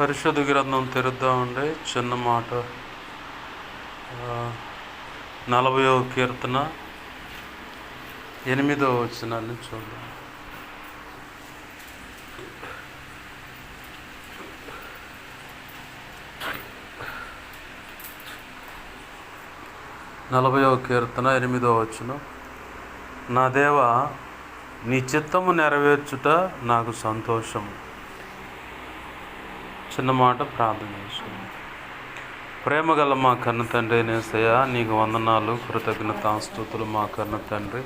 పరిశుద్ధ గ్రంథం తెరుద్దామండి. చిన్న మాట. 40వ కీర్తన 8వ వచనాన్ని చూద్దాం. కీర్తన 8వ వచనం. నా దేవా, నీ చిత్తము నెరవేర్చుట నాకు సంతోషము. చిన్న మాట ప్రార్థన చేసుకుందాం. ప్రేమగల మా కన్న తండ్రి యేసయ్యా, నీకు వందనాలు, కృతజ్ఞతాస్తుతులు. మా కన్న తండ్రి,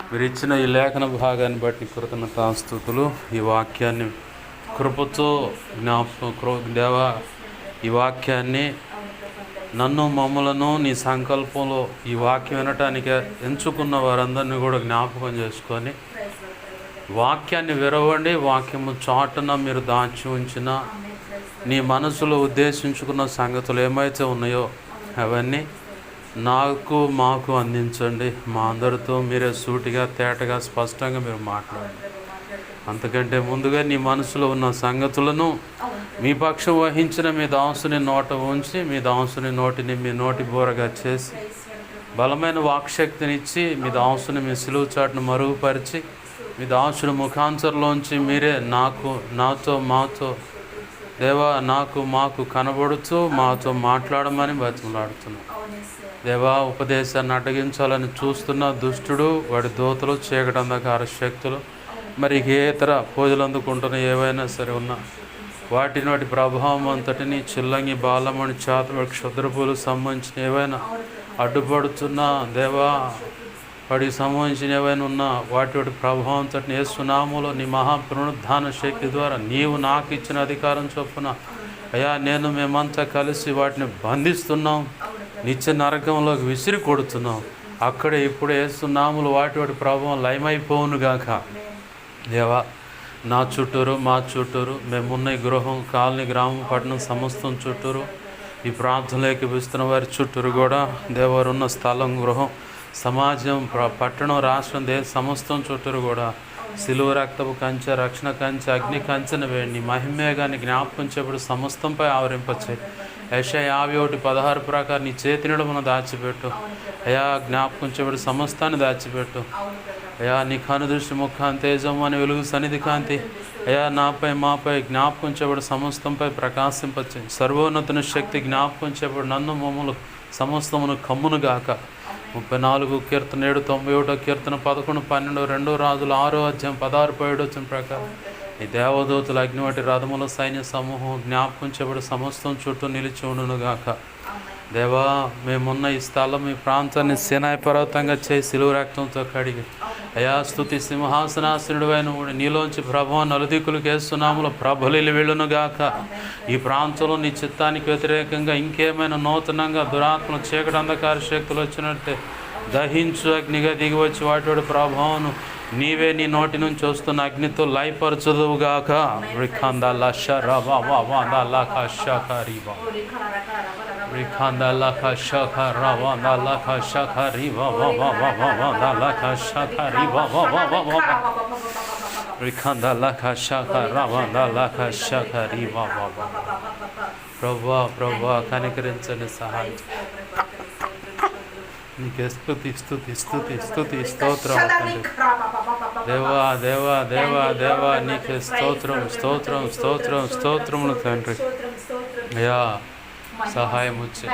మీరు ఇచ్చిన ఈ లేఖన భాగాన్ని బట్టి కృతజ్ఞతాస్తుతులు. ఈ వాక్యాన్ని కృపతో దేవా, ఈ వాక్యాన్ని నన్ను మమ్మలను నీ సంకల్పంలో ఈ వాక్యం వినటానికి ఎంచుకున్న వారందరినీ కూడా జ్ఞాపకం చేసుకొని వాక్యాన్ని విరవండి. వాక్యము చాటున మీరు దాచి ఉంచిన నీ మనసులో ఉద్దేశించుకున్న సంగతులు ఏమైతే ఉన్నాయో అవన్నీ మాకు అందించండి. మా అందరితో మీరే సూటిగా, తేటగా, స్పష్టంగా మీరు మాట్లాడండి. అంతకంటే ముందుగా నీ మనసులో ఉన్న సంగతులను మీ పక్షం వహించిన మీ దాసుని నోట ఉంచి, మీ దాసుని నోటిని మీ నోటి బోరగా చేసి బలమైన వాక్శక్తినిచ్చి మీ దాసుని మీ సిలువ చాటును మరుగుపరిచి మీ దాసుని ముఖాంతరంలోంచి మీరే మాతో దేవా, మాకు కనబడుతూ మాతో మాట్లాడమని బతిమలాడుతున్నాం. దేవా, ఉపదేశాన్ని అడ్డగించాలని చూస్తున్న దుష్టుడు, వాడి దూతలు, చీకటి అంధకార శక్తులు, మరి ఏ ఇతర పూజలు అందుకుంటున్న ఏవైనా సరే ఉన్నా వాటి ప్రభావం అంతటిని చిల్లంగి, బాలమణి, చేతబడి, క్షుద్రపూలు సంబంధించిన ఏవైనా అడ్డుపడుతున్నా దేవా, వాటికి సంబంధించిన ఏవైనా ఉన్నా వాటి ప్రభావం అంతటిని యేసునామములో నీ మహాపునరుద్ధాన శక్తి ద్వారా నీవు నాకు ఇచ్చిన అధికారం చొప్పున అయ్యా, మేమంతా కలిసి వాటిని బంధిస్తున్నాం, నిత్య నరకంలోకి విసిరి కొడుతున్నాం. అక్కడే ఇప్పుడే యేసునామములో వాటి ప్రభావం లయమైపోవునుగాక. దేవా, నా చుట్టూరు, మా చుట్టూరు, మేమున్న ఈ గృహం, కాలనీ, గ్రామం, పట్టణం సమస్తం చుట్టూరు, ఈ ప్రాంతంలోకి పిస్తున్న వారి చుట్టూరు కూడా దేవారు ఉన్న స్థలం, గృహం, సమాజం, పట్టణం, రాష్ట్రం, దేశం సమస్తం చుట్టూరు కూడా సిలువ రక్తపు కంచె, రక్షణ కంచె, అగ్ని కంచెను వేయండి. మహిమేగాన్ని జ్ఞాపకం చేపడు సమస్తంపై ఆవరింపచేయి. యెషయా 51:16 ప్రకారం నీ చేతి నిడమను దాచిపెట్టు అయా. జ్ఞాపకం చేపడు సమస్తాన్ని దాచిపెట్టు అయా. నీ కనుదృష్టి ముఖాన్ని తేజం అని వెలుగు సన్నిధి కాంతి అయా నాపై, మాపై జ్ఞాపకం చేయబడి సమస్తంపై ప్రకాశింపచే. సర్వోన్నతుని శక్తి జ్ఞాపకం చేయబడి నన్ను, మమ్మలు సమస్తమును కమ్మునుగాక. 34 కీర్తన 7, 91 కీర్తన 11, 12, 2 రాజులు 6వ అధ్యాయం 16-17 వచ్చిన ప్రకారం ఈ దేవదూతల అగ్నివటి రథముల సైన్య సమూహం జ్ఞాపకం చేయబడి సమస్తం చుట్టూ నిలిచి ఉండునుగాక. దేవా, మేమున్న ఈ స్థలం, ఈ ప్రాంతాన్ని సినాయి పర్వతంగా చేసి సిలువ రక్తంతో కడిగి అయా, స్తుతి సింహాసనాసనుడివైన నీలోంచి ప్రభావం నలుదిక్కులకు యేసునామములో ప్రభులు వెళ్ళునుగాక. ఈ ప్రాంతంలో నీ చిత్తానికి వ్యతిరేకంగా ఇంకేమైనా నూతనంగా దురాత్మ, చీకటి, అంధకార శక్తులు వచ్చినట్టే దహించు అగ్నిగా దిగివచ్చి వాటి ప్రభావం నీవే నీ నోటి నుంచి వస్తున్న అగ్నితో లయపరచుదువుగాక. ప్రభువా, కనికరించండి, సహాయం. నీకే స్తుతి స్తుతి స్తుతి స్తుతి స్తోత్రం తండ్రి. దేవా దేవా దేవా దేవా, నీకే స్తోత్రం స్తోత్రం స్తోత్రం స్తోత్రములు తండ్రి. అయ్యా, సహాయం వచ్చే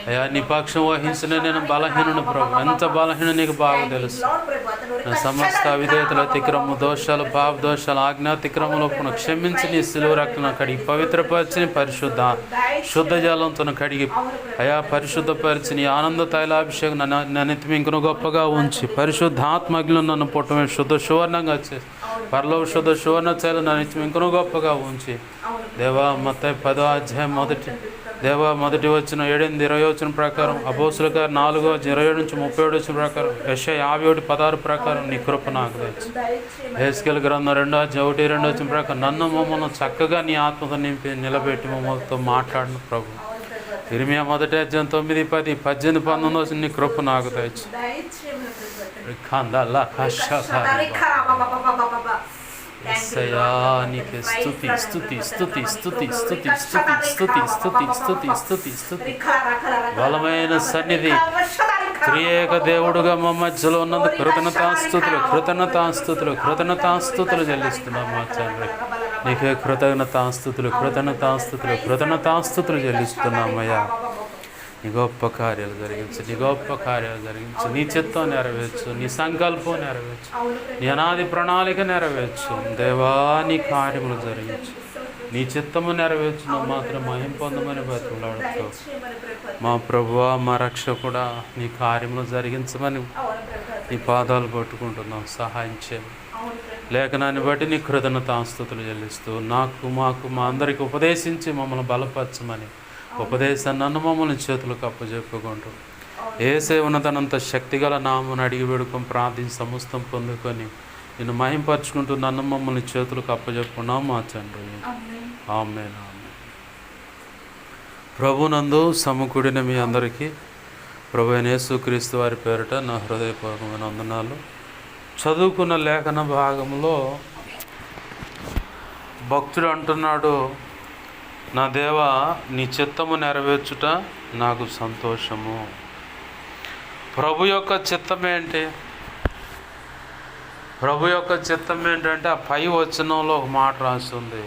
అయ్యా, నీ పక్షం వహించిన నేను బలహీనుని ప్రభు. ఎంత బలహీన నీకు బాగా తెలుసు. నా సమస్త అవిధేయతలు, అతిక్రమ దోషాలు, పాప దోషాలు, ఆజ్ఞాతిక్రమలో క్షమించి నీ సిలువ రక్తం కడిగి పవిత్రపరిచి శుద్ధ జలంతో కడిగి అయా పరిశుద్ధపరిచి నీ ఆనంద తైలాభిషేకం నన్ను ఇంకను గొప్పగా ఉంచి పరిశుద్ధాత్మగ్ను నన్ను పుట్టమే శుద్ధ సువర్ణంగా చేసి పరలోక శుద్ధ సువర్ణ చైలు నన్ను ఇంకను గొప్పగా ఉంచి దేవా, మత్తయి 10వ అధ్యాయం మొదటి వచ్చిన 7-20 వచ్చిన ప్రకారం, అపోస్తుల కార్యం 4:27-37 వచ్చిన ప్రకారం, యెషయా 51:16 ప్రకారం నీ కృప నాకు తెచ్చు. హెస్కేల్ గ్రంథం 2:1-2 వచ్చిన ప్రకారం నన్ను, మమ్మల్ని చక్కగా నీ ఆత్మతో నింపి నిలబెట్టి మమ్మల్తో మాట్లాడిన ప్రభు. ఇర్మియా 1 అధ్యాయం 9, 10, 18, 19 వచ్చిన నీ కృప నాకు తెచ్చు. యేసయ్యా నీకే స్తుతి స్తుతి స్తుతి స్తుతి స్తుతి స్తుతి స్తుతి స్తుతి స్తుతి స్తుతి స్తుతి. బలమైన సన్నిధి, త్రియేక దేవుడుగా మా మధ్యలో ఉన్నందుకు కృతజ్ఞతాస్తుతులు కృతజ్ఞతాస్తుతులు కృతజ్ఞతాస్తుతులు చెల్లిస్తున్నాం మా తండ్రి. నీకే కృతజ్ఞతాస్తుతులు కృతజ్ఞతాస్తుతులు కృతజ్ఞతాస్తుతులు చెల్లిస్తున్నామయ్యా. నీ గొప్ప కార్యాలు జరిగించు, నీ గొప్ప కార్యాలు జరిగించు, నీ చిత్తం నెరవేర్చు, నీ సంకల్పం నెరవేర్చు, నీ అనాది ప్రణాళిక నెరవేర్చు దేవా. నీ కార్యములు జరిగించు, నీ చిత్తము నెరవేర్చును మాత్రం మహిమ పొందమని బతుకులాడుతూ మా ప్రభువా మా రక్షకుడా నీ కార్యములు జరిగించమని నీ పాదాలు పట్టుకుంటున్నాం. సహాయం చేయము. లేఖనాన్ని బట్టి నీ కృతజ్ఞతాస్తుతులు చెల్లిస్తూ మాకు మా అందరికి ఉపదేశించి మమ్మల్ని బలపరచమని ఉపదేశాన్ని నన్ను మమ్మల్ని చేతులకు అప్పచెప్పుకుంటూ యేసే ఉన్నతనంత శక్తిగల నామమును అడిగి వేడుకొని ప్రార్థించి సమస్తం పొందుకొని నిన్ను మహింపరచుకుంటూ నన్ను మమ్మల్ని చేతులకు అప్పచెప్పుకున్నాం మా తండ్రి. ఆమేన్. ప్రభునందు సమకూడిన మీ అందరికీ ప్రభు అయిన యేసుక్రీస్తు వారి పేరిట నా హృదయపూర్వకమైన వందనాలు. చదువుకున్న లేఖన భాగంలో భక్తుడు అంటున్నాడు, నా దేవా నీ చిత్తము నెరవేర్చుట నాకు సంతోషము. ప్రభు యొక్క చిత్తం ఏంటి? ప్రభు యొక్క చిత్తం ఏంటంటే ఆ పై వచనంలో ఒక మాట రాస్తుంది,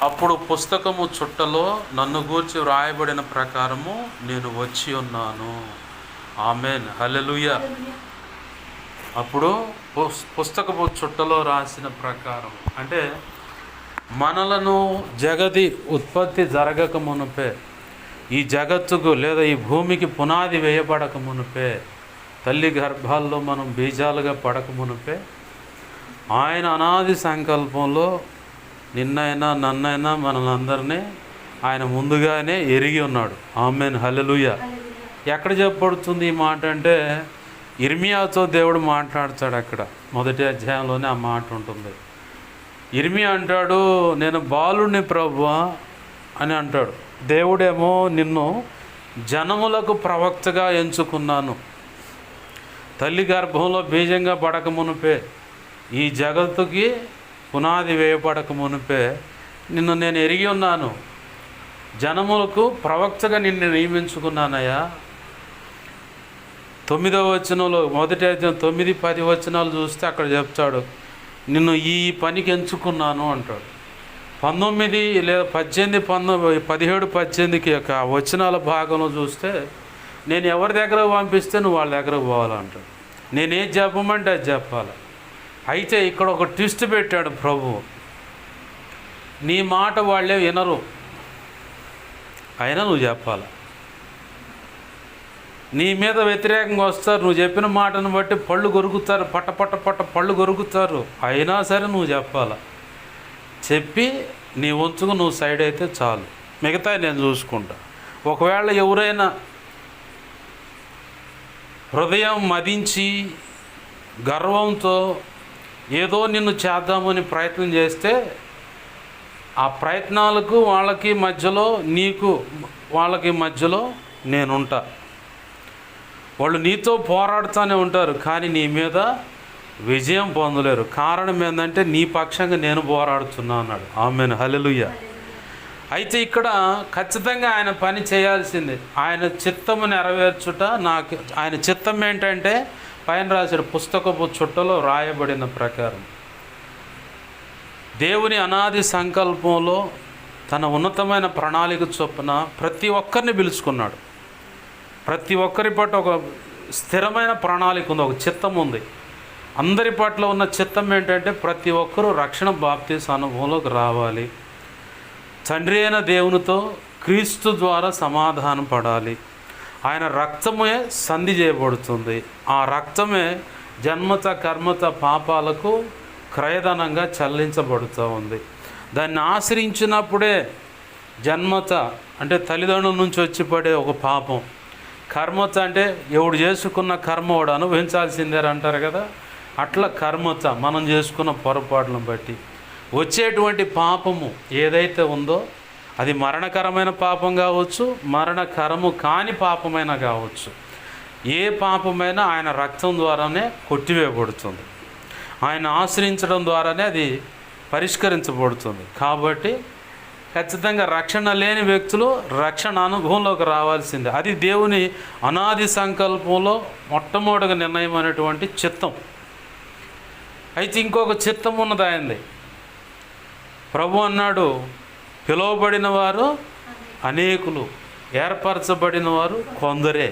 అప్పుడు పుస్తకము చుట్టలో నన్ను గూర్చి వ్రాయబడిన ప్రకారము నేను వచ్చి ఉన్నాను. ఆమేన్, హల్లెలూయా. అప్పుడు పుస్తకపు చుట్టలో రాసిన ప్రకారం అంటే మనలను జగతి ఉత్పత్తి జరగక మునుపే, ఈ జగత్తుకు లేదా ఈ భూమికి పునాది వేయబడక మునుపే, తల్లి గర్భాల్లో మనం బీజాలుగా పడక మునుపే ఆయన అనాది సంకల్పంలో నిన్నైనా నన్నైనా మనలందరినీ ఆయన ముందుగానే ఎరిగి ఉన్నాడు. ఆమేన్, హల్లెలూయా. ఎక్కడ చెప్పబడుతుంది ఈ మాట అంటే ఇర్మియాతో దేవుడు మాట్లాడతాడు. అక్కడ మొదటి అధ్యాయంలోనే ఆ మాట ఉంటుంది. ఇర్మియా అంటాడు, నేను బాలుడిని ప్రభువా అని అంటాడు. దేవుడేమో నిన్ను జనములకు ప్రవక్తగా ఎంచుకున్నాను, తల్లి గర్భంలో బీజంగా పడక మునిపే, ఈ జగత్తుకి పునాది వేయబడక మునిపే నిన్ను నేను ఎరిగి ఉన్నాను, జనములకు ప్రవక్తగా నిన్ను నియమించుకున్నానయ్యా. 9వ వచనంలో మొదటి అధ్యాయం 9-10 వచనాలు చూస్తే అక్కడ చెప్తాడు, నిన్ను ఈ పనికి ఎంచుకున్నాను అంటాడు. 19 లేదా 18, 17, 18కి యొక్క వచనాల భాగంలో చూస్తే నేను ఎవరి దగ్గరకు పంపిస్తే నువ్వు వాళ్ళ దగ్గరకు పోవాలంటాడు. నేనేం చెప్పమంటే అది చెప్పాలి. అయితే ఇక్కడ ఒక ట్విస్ట్ పెట్టాడు ప్రభు, నీ మాట వాళ్ళే వినరు, అయినా నువ్వు చెప్పాలి. నీ మీద వ్యతిరేకంగా వస్తారు, నువ్వు చెప్పిన మాటను బట్టి పళ్ళు కొరుకుతారు, పట్ట పళ్ళు కొరుకుతారు, అయినా సరే నువ్వు చెప్పాలి. చెప్పి నీ వంచుకు నువ్వు సైడ్ అయితే చాలు, మిగతా నేను చూసుకుంటా. ఒకవేళ ఎవరైనా హృదయం మదించి గర్వంతో ఏదో నిన్ను చేద్దామని ప్రయత్నం చేస్తే ఆ ప్రయత్నాలకు వాళ్ళకి మధ్యలో నేనుంటా. వాళ్ళు నీతో పోరాడుతూనే ఉంటారు, కానీ నీ మీద విజయం పొందలేరు. కారణం ఏంటంటే నీ పక్షంగా నేను పోరాడుతున్నా అన్నాడు. ఆమేన్, హల్లెలూయా. అయితే ఇక్కడ ఖచ్చితంగా ఆయన పని చేయాల్సిందే. ఆయన చిత్తము నెరవేర్చుట ఆయన చిత్తం ఏంటంటే పైన రాసిన పుస్తకపు చుట్టలో రాయబడిన ప్రకారం దేవుని అనాది సంకల్పంలో తన ఉన్నతమైన ప్రణాళిక చొప్పున ప్రతి ఒక్కరిని పిలుచుకున్నాడు. ప్రతి ఒక్కరి పట్ల ఒక స్థిరమైన ప్రణాళిక ఉంది, ఒక చిత్తం ఉంది. అందరి పట్ల ఉన్న చిత్తం ఏంటంటే ప్రతి ఒక్కరూ రక్షణ బాప్తీసు అనుభవంలోకి రావాలి, తండ్రి అయిన దేవునితో క్రీస్తు ద్వారా సమాధానం పడాలి. ఆయన రక్తమే సంధి చేయబడుతుంది. ఆ రక్తమే జన్మత కర్మత పాపాలకు క్రయధనంగా చెల్లించబడుతూ ఉంది. దాన్ని ఆశ్రయించినప్పుడే జన్మత అంటే తల్లిదండ్రుల నుంచి వచ్చి పడే ఒక పాపం, కర్మత అంటే ఎవడు చేసుకున్న కర్మ వాడు అనుభవించాల్సిందే అంటారు కదా, అట్లా కర్మత మనం చేసుకున్న పొరపాట్లను బట్టి వచ్చేటువంటి పాపము ఏదైతే ఉందో అది మరణకరమైన పాపం కావచ్చు, మరణకరము కాని పాపమైనా కావచ్చు. ఏ పాపమైనా ఆయన రక్తం ద్వారానే కొట్టివేయబడుతుంది. ఆయన ఆశ్రయించడం ద్వారానే అది పరిష్కరించబడుతుంది. కాబట్టి ఖచ్చితంగా రక్షణ లేని వ్యక్తులు రక్షణ అనుభవంలోకి రావాల్సిందే. అది దేవుని అనాది సంకల్పంలో మొట్టమొదటిగా నిర్ణయం అనేటువంటి చిత్తం. అయితే ఇంకొక చిత్తం ఉన్నది ఆయనది. ప్రభు అన్నాడు, పిలువబడిన వారు అనేకులు, ఏర్పరచబడిన వారు కొందరే.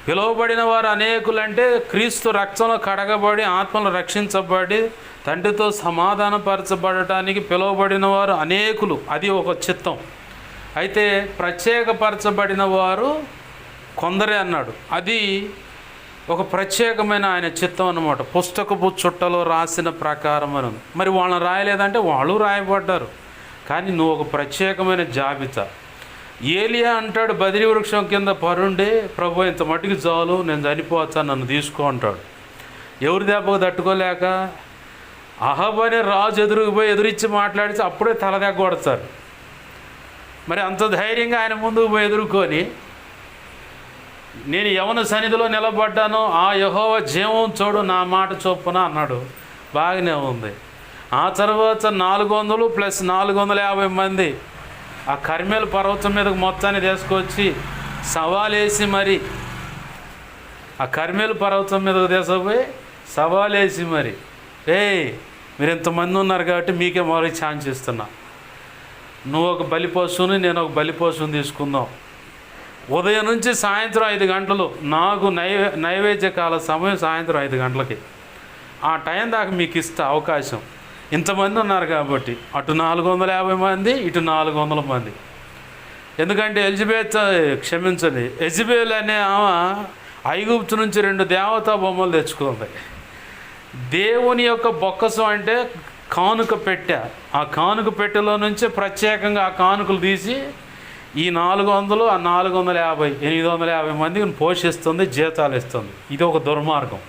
పిలువబడిన వారు అనేకులు అంటే క్రీస్తు రక్తంలో కడగబడి ఆత్మలు రక్షించబడి తండ్రితో సమాధానపరచబడటానికి పిలువబడిన వారు అనేకులు, అది ఒక చిత్తం. అయితే ప్రత్యేకపరచబడిన వారు కొందరే అన్నాడు. అది ఒక ప్రత్యేకమైన ఆయన చిత్తం అన్నమాట. పుస్తకపు చుట్టలో రాసిన ప్రకారం అని ఉంది. మరి వాళ్ళని రాయలేదంటే వాళ్ళు రాయబడ్డారు, కానీ నువ్వు ఒక ప్రత్యేకమైన జాబితా. ఏలియా అంటాడు, బదిరి వృక్షం కింద పరుండే, ప్రభు ఇంత మట్టుకు చాలు, నేను చనిపోవచ్చా, నన్ను తీసుకో అంటాడు. ఎవరి దెబ్బకు తట్టుకోలేక అహబ్ అనే రాజు ఎదురుకుపోయి ఎదురిచ్చి మాట్లాడితే అప్పుడే తలదెగ్గ కొడతారు. మరి అంత ధైర్యంగా ఆయన ముందుకు పోయి ఎదుర్కొని, నేను ఎవరి సన్నిధిలో నిలబడ్డానో ఆ యెహోవా జీవం చూడు నా మాట చొప్పున అన్నాడు. బాగానే ఉంది. ఆ తర్వాత 400 + 450 మంది ఆ కర్మేలు పర్వతం మీదకు మొత్తాన్ని తీసుకొచ్చి సవాలేసి, మరి ఆ కర్మేలు పర్వతం మీదకు తీసుకుపోయి సవాలేసి, మరి మీరు ఇంతమంది ఉన్నారు కాబట్టి మీకే మరో ఛాన్స్ ఇస్తున్నా, నువ్వు ఒక బలి పశువుని, నేను ఒక బలి పశువుని తీసుకుందాం. ఉదయం నుంచి సాయంత్రం 5 గంటలు నాకు నైవేద్య కాల సమయం సాయంత్రం 5 గంటలకి. ఆ టైం దాకా మీకు ఇస్తా అవకాశం. ఇంతమంది ఉన్నారు కాబట్టి అటు 450 మంది, ఇటు 400 మంది. ఎందుకంటే ఎజబేల్ అనే ఆమె ఐగుప్తు నుంచి 2 దేవతా బొమ్మలు తెచ్చుకుంది. దేవుని యొక్క బొక్కసం అంటే కానుక పెట్టె. ఆ కానుక పెట్టెలో నుంచి ప్రత్యేకంగా ఆ కానుకలు తీసి ఈ 400, ఆ 450, 850 మందిని పోషిస్తుంది, జీతాలు ఇస్తుంది. ఇది ఒక దుర్మార్గం,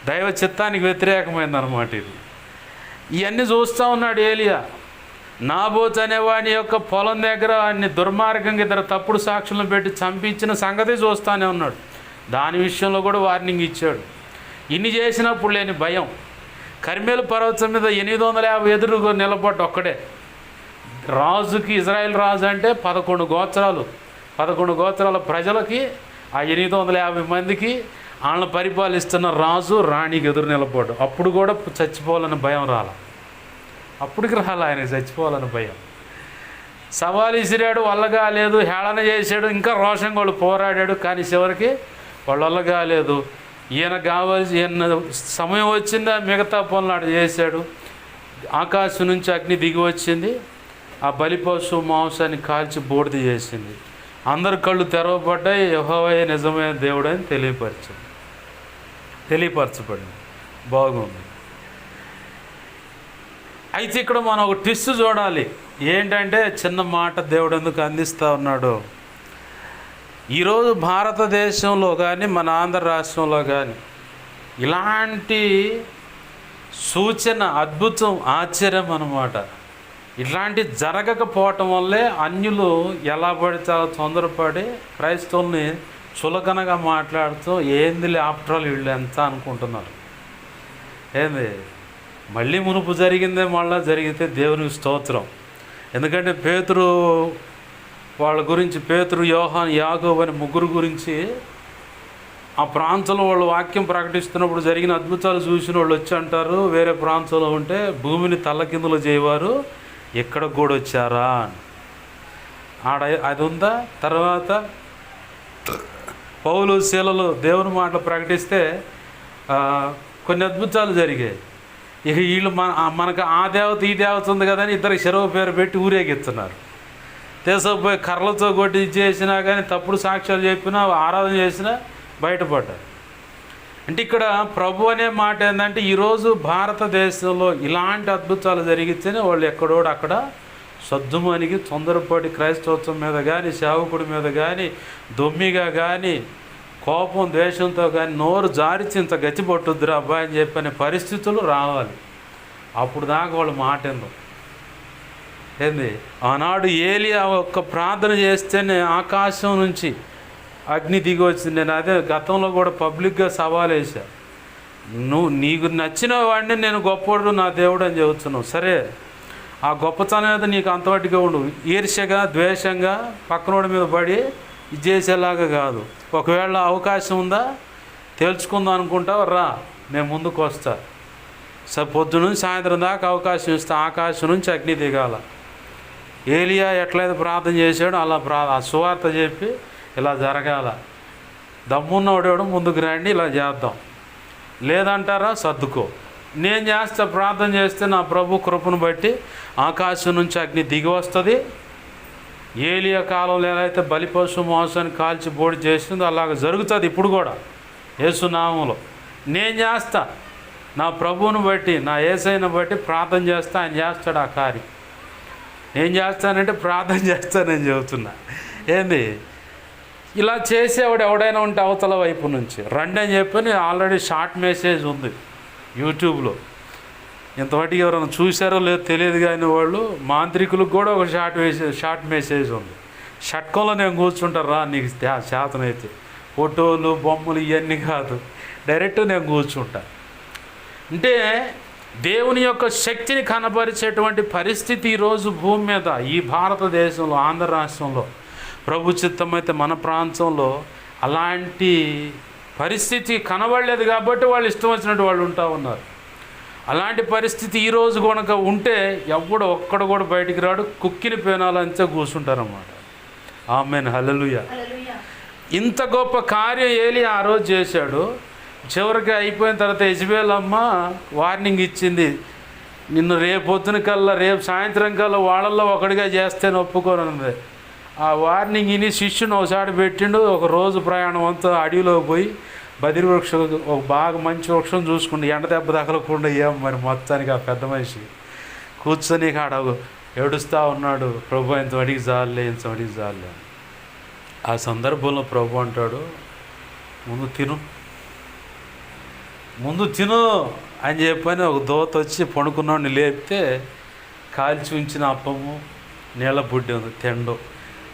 దైవ చిత్తానికి వ్యతిరేకమైందన్నమాట ఇది. ఇవన్నీ చూస్తూ ఉన్నాడు ఏలియా. నాబోతు అనేవాని యొక్క పొలం దగ్గర అన్ని దుర్మార్గంగా 2 తప్పుడు సాక్షులను పెట్టి చంపించిన సంగతి చూస్తూనే ఉన్నాడు. దాని విషయంలో కూడా వార్నింగ్ ఇచ్చాడు. ఇన్ని చేసినప్పుడు లేని భయం. కర్మేలు పర్వతం మీద 850 ఎదురుగా నిలబడ్డ ఒక్కడే రాజుకి. ఇజ్రాయెల్ రాజు అంటే 11 గోత్రాలు, 11 గోత్రాల ప్రజలకి, ఆ 850 మందికి వాళ్ళని పరిపాలిస్తున్న రాజు రాణికి ఎదురు నిలబడ్డు. అప్పుడు కూడా చచ్చిపోవాలని భయం రాల. అప్పటికి రాల ఆయన చచ్చిపోవాలని భయం. సవాలు ఇసిరాడు, వల్ల కాలేదు. హేళన చేశాడు, ఇంకా రోషంగా వాళ్ళు పోరాడాడు, కానీ చివరికి వాళ్ళ వల్ల కాలేదు. ఈయన సమయం వచ్చిందా మిగతా పనులు ఆడు చేశాడు. ఆకాశం నుంచి అగ్ని దిగి వచ్చింది, ఆ బలిపశువు మాంసాన్ని కాల్చి బూడిద చేసింది. అందరు కళ్ళు తెరవబడ్డాయి. యెహోవాయే నిజమైన దేవుడు అని తెలియపరచబడింది. బాగుంది. అయితే ఇక్కడ మనం ఒక ట్విస్ట్ చూడాలి. ఏంటంటే చిన్న మాట దేవుడు ఎందుకు అందిస్తూ ఉన్నాడు. ఈరోజు భారతదేశంలో కానీ మన ఆంధ్ర రాష్ట్రంలో కానీ ఇలాంటి సూచన, అద్భుతం, ఆశ్చర్యం అన్నమాట. ఇట్లాంటి జరగకపోవటం వల్లే అన్యులు ఎలా పడితే తొందరపడి క్రైస్తవుల్ని చులకనగా మాట్లాడుతూ ఏంది ఆఫ్టర్ ఆల్ వీళ్ళు ఎంత అనుకుంటున్నారు. ఏంది మళ్ళీ మునుపు జరిగిందే మళ్ళీ జరిగితే దేవునికి స్తోత్రం. ఎందుకంటే పేతురు వాళ్ళ గురించి, పేతురు, యోహాను, యాకోబు అని 3 గురించి ఆ ప్రాంతంలో వాళ్ళు వాక్యం ప్రకటిస్తున్నప్పుడు జరిగిన అద్భుతాలు చూసిన వాళ్ళు వచ్చి అంటారు, వేరే ప్రాంతంలో ఉంటే భూమిని తల్లకిందులు చేయవారు ఎక్కడికి కూడా వచ్చారా అని. అది ఉందా. తర్వాత పౌలు శీలలు దేవుని మాటలు ప్రకటిస్తే కొన్ని అద్భుతాలు జరిగాయి. ఇక వీళ్ళు మనకు ఆ దేవత ఈ దేవత ఉంది కదా అని ఇద్దరికి చెరువు పేరు పెట్టి ఊరేగిస్తున్నారు. తీసుకుపోయి కర్రలతో కొట్టి చేసినా కానీ, తప్పుడు సాక్ష్యాలు చెప్పినా, ఆరాధన చేసినా బయటపడ్డారు. అంటే ఇక్కడ ప్రభు అనే మాట ఏంటంటే, ఈరోజు భారతదేశంలో ఇలాంటి అద్భుతాలు జరిగితేనే వాళ్ళు ఎక్కడోడు అక్కడ సద్దుమణికి తొందరపడి క్రైస్తవత్వం మీద కానీ, సేవకుడి మీద కానీ, దొమ్మిగా కానీ, కోపం ద్వేషంతో కానీ నోరు జారిచి ఇంత గతి పట్టుద్దురా అబ్బాయి అని చెప్పనే పరిస్థితులు రావాలి. అప్పుడు దాకా వాళ్ళు మాట ఏంది. ఆనాడు ఏలియా ఒక్క ప్రార్థన చేస్తేనే ఆకాశం నుంచి అగ్ని దిగి వచ్చింది. నేను అదే గతంలో కూడా పబ్లిక్గా సవాల్ వేసా. నీకు నచ్చిన వాడిని నేను గొప్పవాడు నా దేవుడు అని చెబుతున్నావు. సరే, ఆ గొప్పతనం మీద నీకు అంతవట్టుగా ఉండు. ఈర్ష్యగా ద్వేషంగా పక్కనోడి మీద పడి ఇది చేసేలాగా కాదు. ఒకవేళ అవకాశం ఉందా తెలుసుకుందాం అనుకుంటావు, రా, నేను ముందుకు వస్తా. పొద్దు నుంచి సాయంత్రం దాకా అవకాశం ఇస్తా. ఆకాశం నుంచి అగ్ని దిగాల. ఏలియా ఎట్లయితే ప్రార్థన చేశాడో అలా సువార్త చెప్పి ఇలా జరగాల. దమ్మున్నవాడేవాడు ముందుకు రండి, ఇలా చేద్దాం. లేదంటారా, సర్దుకో. నేను చేస్తా. ప్రార్థన చేస్తే నా ప్రభు కృపను బట్టి ఆకాశం నుంచి అగ్ని దిగి వస్తుంది. ఏలియా కాలంలో ఎలా అయితే బలిపశు మాంసాన్ని కాల్చి బోడి చేసిందో అలాగ జరుగుతుంది ఇప్పుడు కూడా యేసునామంలో. నేను చేస్తా. నా ప్రభువుని బట్టి, నా యేసయ్యను బట్టి ప్రార్థన చేస్తా. ఆయన చేస్తాడు ఆ కార్యం. ఏం చేస్తానంటే ప్రార్థన చేస్తానని చెబుతున్నా. ఏంది ఇలా చేసేవాడు ఎవడైనా ఉంటే అవతల వైపు నుంచి రండి అని చెప్పి ఆల్రెడీ షార్ట్ మెసేజ్ ఉంది యూట్యూబ్లో. ఇంతవరకు ఎవరైనా చూశారో లేదో తెలియదు, కానీ వాళ్ళు మాంత్రికులకు కూడా ఒక షార్ట్ మెసేజ్ ఉంది. షట్కంలో నేను కూర్చుంటాను, రా నీకు శాతనైతే. ఫోటోలు బొమ్మలు ఇవన్నీ కాదు, డైరెక్ట్ నేను కూర్చుంటా. అంటే దేవుని యొక్క శక్తిని కనబరిచేటువంటి పరిస్థితి ఈరోజు భూమి మీద, ఈ భారతదేశంలో, ఆంధ్ర రాష్ట్రంలో, ప్రభు చిత్తమైతే మన ప్రాంతంలో అలాంటి పరిస్థితి కనబడలేదు కాబట్టి వాళ్ళు ఇష్టం వచ్చినట్టు వాళ్ళు ఉంటా ఉన్నారు. అలాంటి పరిస్థితి ఈరోజు కనుక ఉంటే ఒక్కడు కూడా బయటికి రాడు, కుక్కిని పేనాలంతే కూర్చుంటారన్నమాట. ఆమేన్, హల్లెలూయా. ఇంత గొప్ప కార్యం ఏలియా ఆ రోజు చేశాడు. చివరికి అయిపోయిన తర్వాత యెజబెల్ అమ్మ వార్నింగ్ ఇచ్చింది, నిన్ను రేపొద్దున కల్లా, రేపు సాయంత్రం కల్లా వాళ్ళల్లో ఒకటిగా చేస్తేనే ఒప్పుకోనున్నది. ఆ వార్నింగ్ ఇని శిష్యుని ఒకసారి పెట్టిండు. ఒక రోజు ప్రయాణం అంతా అడవిలోకి పోయి బదిరి వృక్షం, ఒక బాగా మంచి వృక్షం చూసుకుంటూ ఎండ దెబ్బ తగలకుండా మరి మొత్తానికి ఆ పెద్ద మనిషి కూర్చొని కాడ ఏడుస్తూ ఉన్నాడు, ప్రభు ఇంత అడిగి జాలే, ఇంత అడిగి జాలే. ఆ సందర్భంలో ప్రభు అంటాడు, ముందు తిను అని చెప్పని ఒక దోత వచ్చి పడుకున్నాడిని లేపితే కాల్చి ఉంచిన అప్పము నీళ్ళ బుడ్డి ఉంది, తిండు.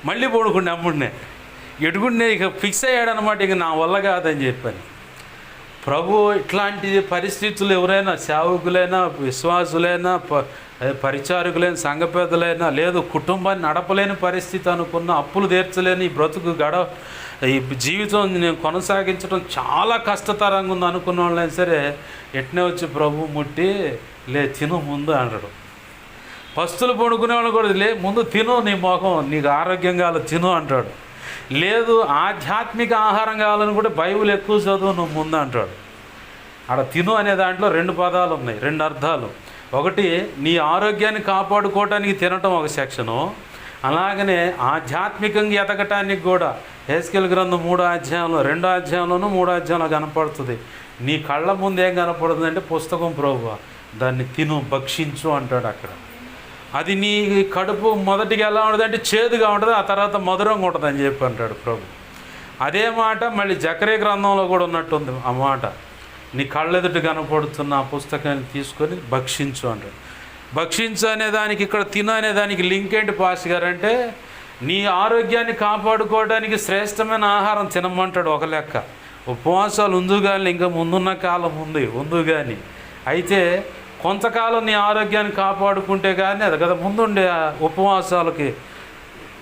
మళ్ళీ పడుకుండే అమ్ముడినే. ఎడుగుడినే ఇక ఫిక్స్ అయ్యాడనమాట, ఇక నా వల్ల కాదని చెప్పాను. ప్రభు ఇట్లాంటి పరిస్థితులు ఎవరైనా సేవకులైనా, విశ్వాసులైనా, పరిచారకులైన, సంఘ పెద్దలైనా, లేదు కుటుంబాన్ని నడపలేని పరిస్థితి అనుకున్న, అప్పులు తీర్చలేని ఈ బ్రతుకు ఈ జీవితం నేను కొనసాగించడం చాలా కష్టతరంగా ఉంది అనుకున్న వాళ్ళైనా సరే ఎట్నే వచ్చి ప్రభు ముట్టి తిను ముందు అంటాడు. పస్తులు పడుకునే వాళ్ళు కూడా ముందు తిను, నీ మొహం నీకు ఆరోగ్యం కావాలి తిను అంటాడు. లేదు ఆధ్యాత్మిక ఆహారం కావాలని కూడా బైబిల్ ఎక్కువ చదువు నువ్వు ముందు అంటాడు. ఆడ తిను అనే దాంట్లో 2 పదాలు ఉన్నాయి, 2 అర్థాలు. ఒకటి నీ ఆరోగ్యాన్ని కాపాడుకోవటానికి తినటం ఒక సెక్షను, అలాగనే ఆధ్యాత్మికంగా ఎదగటానికి కూడా హెస్కేల్ గ్రంథం 3వ అధ్యాయంలో 2వ అధ్యాయంలోనూ 3వ అధ్యాయంలో కనపడుతుంది. నీ కళ్ళ ముందు ఏం కనపడుతుంది అంటే పుస్తకం ప్రభువా, దాన్ని తిను, భక్షించు అంటాడు అక్కడ. అది నీ కడుపు మొదటిగా ఎలా ఉంటుంది అంటే చేదుగా ఉంటుంది, ఆ తర్వాత మధురంగా ఉంటుంది అని చెప్పి అంటాడు ప్రభు. అదే మాట మళ్ళీ జకర్యా గ్రంథంలో కూడా ఉన్నట్టుంది ఆ మాట. నీ కళ్ళెదుట కనపడుతున్న ఆ పుస్తకాన్ని తీసుకొని భక్షించు అంటాడు. భక్షించు అనే దానికి ఇక్కడ తిను అనే దానికి లింక్ ఏంటి పాస్ గారు అంటే, నీ ఆరోగ్యాన్ని కాపాడుకోవడానికి శ్రేష్టమైన ఆహారం తినమంటాడు ఒక లెక్క. ఉపవాసాలు ఉందు కానీ ఇంకా ముందున్న కాలం ఉంది కానీ, అయితే కొంతకాలం నీ ఆరోగ్యాన్ని కాపాడుకుంటే కానీ అది కదా ముందుండే ఉపవాసాలకి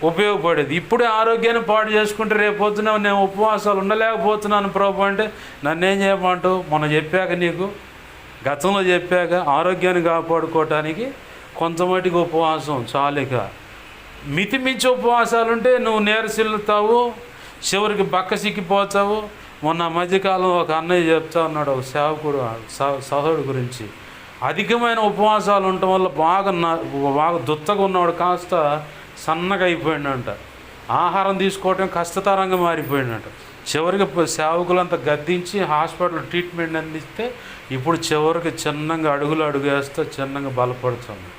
ఉపయోగపడేది. ఇప్పుడే ఆరోగ్యాన్ని పాడు చేసుకుంటే రేపొద్దున నేను ఉపవాసాలు ఉండలేకపోతున్నాను ప్రభు అంటే నన్నేం చేయమంటావు? మనం చెప్పాక, నీకు గతంలో చెప్పాక, ఆరోగ్యాన్ని కాపాడుకోవటానికి కొంతమటికి ఉపవాసం చాలిక. మితిమించి ఉపవాసాలు ఉంటే నువ్వు నీరసిల్లుతావు, చివరికి బక్క సిక్కిపోతావు. మొన్న మధ్యకాలం ఒక అన్నయ్య చెప్తా ఉన్నాడు, ఒక సేవకుడు సహోదరుడు గురించి. అధికమైన ఉపవాసాలు ఉండటం వల్ల బాగా దుత్తగా ఉన్నవాడు కాస్త సన్నగా అయిపోయిందంట. ఆహారం తీసుకోవటం కష్టతరంగా మారిపోయిందంట. చివరికి సేవకులంతా గద్దించి హాస్పిటల్ ట్రీట్మెంట్ అందిస్తే ఇప్పుడు చివరికి చిన్నగా అడుగు వేస్తే చిన్నగా బలపడుతుంది.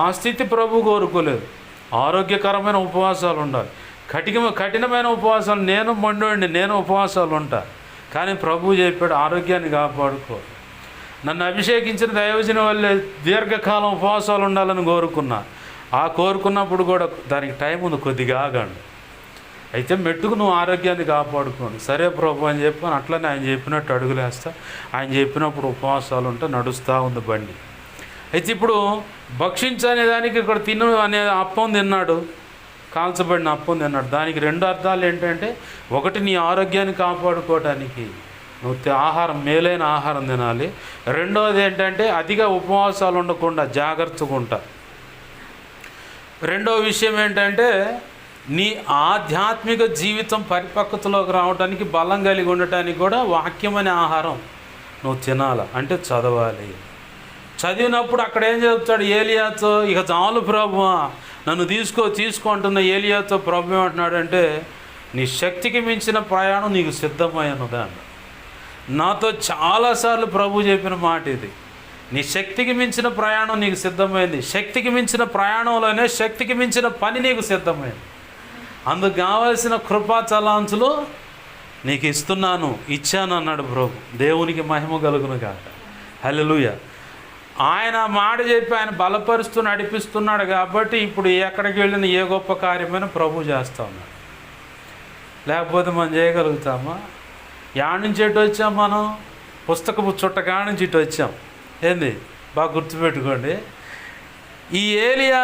ఆ స్థితి ప్రభు కోరుకోలేదు. ఆరోగ్యకరమైన ఉపవాసాలు ఉండాలి. కఠినమైన ఉపవాసాలు నేను ఉపవాసాలు ఉంటా, కానీ ప్రభు చెప్పాడు ఆరోగ్యాన్ని కాపాడుకో. నన్ను అభిషేకించిన దైవజన వల్లే దీర్ఘకాలం ఉపవాసాలు ఉండాలని కోరుకున్నా. ఆ కోరుకున్నప్పుడు కూడా దానికి టైం ఉంది, కొద్దిగా ఆగండి. అయితే మెట్టుకు నువ్వు ఆరోగ్యాన్ని కాపాడుకోండి. సరే ప్రభు అని చెప్పి అట్లనే ఆయన చెప్పినట్టు అడుగులేస్తా, ఆయన చెప్పినప్పుడు ఉపవాసాలు ఉంటే నడుస్తూ ఉంది బండి. అయితే ఇప్పుడు భక్షించనే దానికి ఇక్కడ తిను అనే అప్పం తిన్నాడు, కాల్చబడిన అప్పం తిన్నాడు. దానికి రెండు అర్థాలు ఏంటంటే, ఒకటి నీ ఆరోగ్యాన్ని కాపాడుకోవడానికి నువ్వు ఆహారం, మేలైన ఆహారం తినాలి. రెండవది ఏంటంటే అతిగా ఉపవాసాలు ఉండకుండా జాగ్రత్తగా ఉంటా. రెండవ విషయం ఏంటంటే నీ ఆధ్యాత్మిక జీవితం పరిపక్వతలోకి రావడానికి, బలం కలిగి ఉండటానికి కూడా వాక్యం అనే ఆహారం నువ్వు తినాలి. అంటే చదవాలి. చదివినప్పుడు అక్కడ ఏం చెప్తాడు ఏలియాతో, ఇక చాలు ప్రభువా నన్ను తీసుకుంటున్న ఏలియాతో ప్రభు ఏమంటున్నాడంటే, నీ శక్తికి మించిన ప్రయాణం నీకు సిద్ధమై ఉన్నదా. నాతో చాలాసార్లు ప్రభు చెప్పిన మాట ఇది. నీ శక్తికి మించిన ప్రయాణం నీకు సిద్ధమైంది. శక్తికి మించిన ప్రయాణంలోనే శక్తికి మించిన పని నీకు సిద్ధమైంది. అందుకు కావాల్సిన కృపా చలాంచులు నీకు ఇచ్చాను అన్నాడు ప్రభు. దేవునికి మహిమ కలుగును గాక. హల్లెలూయా. ఆయన మాట చెప్పి ఆయన బలపరుస్తూ నడిపిస్తున్నాడు కాబట్టి ఇప్పుడు ఎక్కడికి వెళ్ళిన ఏ గొప్ప కార్యమైన ప్రభు చేస్తూ ఉన్నాడు. లేకపోతే మనం చేయగలుగుతామా? యాడ్ నుంచి ఇటు వచ్చాం, మనం పుస్తకపు చుట్టకా నుంచి ఇటు వచ్చాం. ఏంది బాగా గుర్తుపెట్టుకోండి. ఈ ఏలియా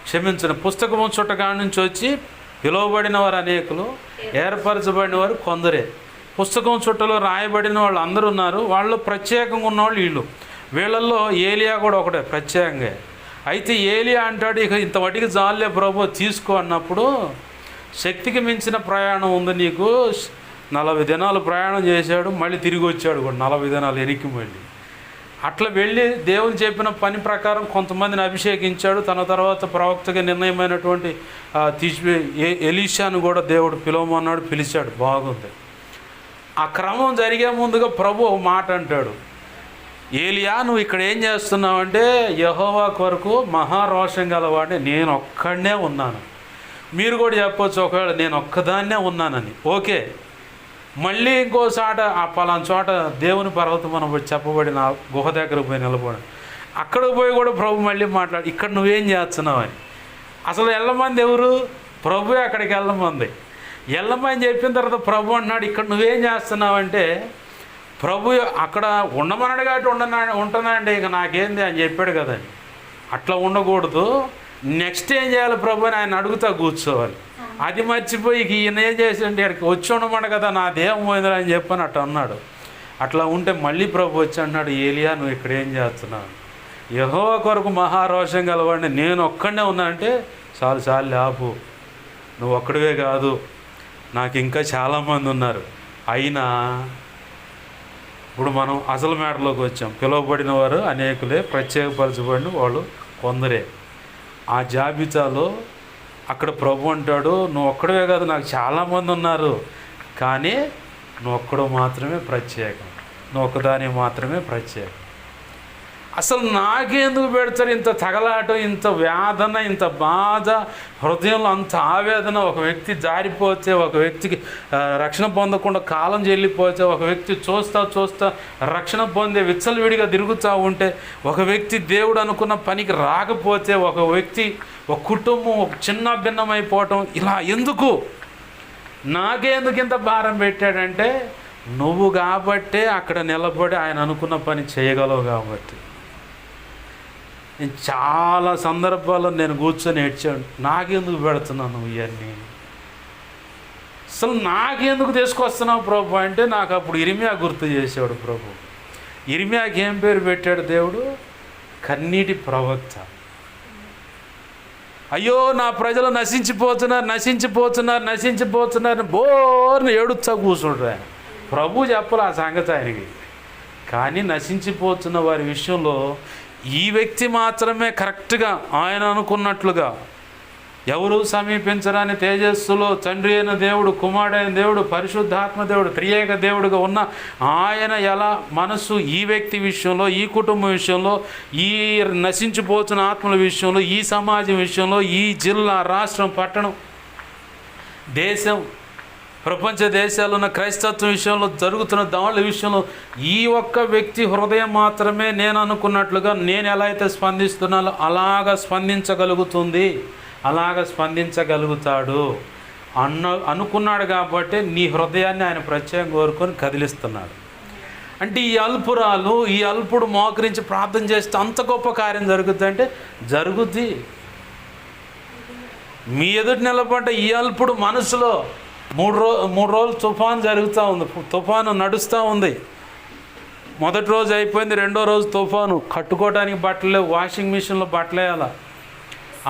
క్షమించిన పుస్తకము చుట్టకా నుంచి వచ్చి పిలువబడిన వారు అనేకులు, ఏర్పరచబడిన వారు కొందరే. పుస్తకం చుట్టలో రాయబడిన వాళ్ళు అందరూ ఉన్నారు. వాళ్ళు ప్రత్యేకంగా ఉన్నవాళ్ళు వీళ్ళల్లో ఏలియా కూడా ఒకటే ప్రత్యేకంగా. అయితే ఏలియా అంటాడు, ఇక ఇంత వాటికి జాలే ప్రభు తీసుకో అన్నప్పుడు, శక్తికి మించిన ప్రయాణం ఉంది నీకు. 40 దినాలు ప్రయాణం చేశాడు, మళ్ళీ తిరిగి వచ్చాడు కూడా 40 దినాలు ఎనికి మళ్ళీ. అట్లా వెళ్ళి దేవుని చెప్పిన పని ప్రకారం కొంతమందిని అభిషేకించాడు. తన తర్వాత ప్రవక్తగా నిర్ణయమైనటువంటి ఎలీషాను కూడా దేవుడు పిలవమన్నాడు, పిలిచాడు. బాగుంది. ఆ క్రమం జరిగే ముందుగా ప్రభు ఒక మాట అంటాడు, ఏలియా నువ్వు ఇక్కడ ఏం చేస్తున్నావంటే, యెహోవా కొరకు మహారోషం గలవాడిని నేను ఒక్కడనే ఉన్నాను. మీరు కూడా చెప్పవచ్చు ఒకవేళ నేను ఒక్కదాన్నే ఉన్నానని. ఓకే, మళ్ళీ ఇంకో చోట ఆ పలానా చోట దేవుని పర్వతం మనం చెప్పబడిన గుహ దగ్గరకు పోయి నిలబడి, అక్కడికి పోయి కూడా ప్రభు మళ్ళీ మాట్లాడు, ఇక్కడ నువ్వేం చేస్తున్నావు అని. అసలు వెళ్ళమంది ఎవరు? ప్రభువే అక్కడికి వెళ్ళమంది. వెళ్ళమని చెప్పిన తర్వాత ప్రభు అంటున్నాడు, ఇక్కడ నువ్వేం చేస్తున్నావంటే, ప్రభు అక్కడ ఉండమన్నాడు కాబట్టి ఉంటున్నాండి, ఇక నాకేంది అని చెప్పాడు కదని. అట్లా ఉండకూడదు. నెక్స్ట్ ఏం చేయాలి ప్రభు అని ఆయన అడుగుతా కూర్చోవాలి. అది మర్చిపోయి ఈయన ఏం చేసింటే ఇక్కడికి వచ్చి ఉండమన్నాడు కదా, నా దేహం పోయిందని అని చెప్పని అట్లా అన్నాడు. అట్లా ఉంటే మళ్ళీ ప్రభు వచ్చి అన్నాడు, ఏలియా నువ్వు ఇక్కడ ఏం చేస్తున్నావు? యెహోవా కొరకు మహారోషం గలవాడిని నేను ఒక్కడనే ఉన్నానంటే, చాలు ఆపు, నువ్వు ఒక్కడివే కాదు, నాకు ఇంకా చాలామంది ఉన్నారు. అయినా ఇప్పుడు మనం అసలు మేటలోకి వచ్చాం. పిలువబడిన వారు అనేకులే, ప్రత్యేకపరచబడిన వాళ్ళు కొందరే. ఆ జాబితాలో అక్కడ ప్రభు అంటాడు, నువ్వు ఒక్కడవే కాదు, నాకు చాలామంది ఉన్నారు, కానీ నువ్వు ఒక్కడు మాత్రమే ప్రత్యేకం, నువ్వు ఒక్కదాని మాత్రమే ప్రత్యేకం. అసలు నాకెందుకు పెడతారు ఇంత తగలాటం, ఇంత వేదన, ఇంత బాధ, హృదయంలో అంత ఆవేదన? ఒక వ్యక్తి జారిపోతే, ఒక వ్యక్తికి రక్షణ పొందకుండా కాలం చెల్లిపోతే, ఒక వ్యక్తి చూస్తా రక్షణ పొందే విచ్చలవిడిగా తిరుగుతూ ఉంటే, ఒక వ్యక్తి దేవుడు అనుకున్న పనికి రాకపోతే, ఒక వ్యక్తి, ఒక కుటుంబం ఒక చిన్న భిన్నమైపోవటం, ఇలా ఎందుకు? నాకెందుకు ఇంత భారం పెట్టాడంటే, నువ్వు కాబట్టే అక్కడ నిలబడి ఆయన అనుకున్న పని చేయగలవు కాబట్టి. నేను చాలా సందర్భాల్లో నేను కూర్చొని ఏడ్చాను, నాకెందుకు పెడుతున్నాను ఇవన్నీ, అసలు నాకెందుకు తీసుకొస్తున్నావు ప్రభు అంటే, నాకు అప్పుడు ఇర్మియా గుర్తు చేశాడు ప్రభు. ఇర్మియాకి ఏం పేరు పెట్టాడు దేవుడు? కన్నీటి ప్రవక్త. అయ్యో నా ప్రజలు నశించిపోతున్నారు బోర్ని ఏడుస్తా కూర్చుంటారు ఆయన. ప్రభు చెప్పాలి ఆ సంగతి ఆయనకి. కానీ నశించిపోతున్న వారి విషయంలో ఈ వ్యక్తి మాత్రమే కరెక్ట్గా ఆయన అనుకున్నట్లుగా, ఎవరు సమీపించరాని తేజస్సులో తండ్రి అయిన దేవుడు, కుమారుడైన దేవుడు, పరిశుద్ధాత్మ దేవుడు, త్రియేక దేవుడుగా ఉన్న ఆయన ఎలా మనసు ఈ వ్యక్తి విషయంలో, ఈ కుటుంబం విషయంలో, ఈ నశించిపోతున్న ఆత్మల విషయంలో, ఈ సమాజం విషయంలో, ఈ జిల్లా, రాష్ట్రం, పట్టణం, దేశం, ప్రపంచ దేశాల్లో ఉన్న క్రైస్తత్వం విషయంలో జరుగుతున్న దాడుల విషయంలో ఈ ఒక్క వ్యక్తి హృదయం మాత్రమే నేను అనుకున్నట్లుగా నేను ఎలా అయితే స్పందిస్తున్నానో అలాగా స్పందించగలుగుతుంది అలాగ స్పందించగలుగుతాడు అనుకున్నాడు కాబట్టి నీ హృదయాన్ని ఆయన ప్రత్యేకం కోరుకొని కదిలిస్తున్నాడు. అంటే ఈ అల్పురాలు, ఈ అల్పుడు మోకరించి ప్రార్థన చేస్తే అంత గొప్ప కార్యం జరుగుద్ది అంటే జరుగుద్ది. మీ ఎదుటి నిలబడ్డ ఈ అల్పుడు మనసులో మూడు రోజులు తుఫాను జరుగుతూ ఉంది, తుఫాను నడుస్తూ ఉంది. మొదటి రోజు అయిపోయింది, రెండో రోజు తుఫాను. కట్టుకోవడానికి బట్టలు లేవు, వాషింగ్ మిషన్లో బట్టలు వేయాల.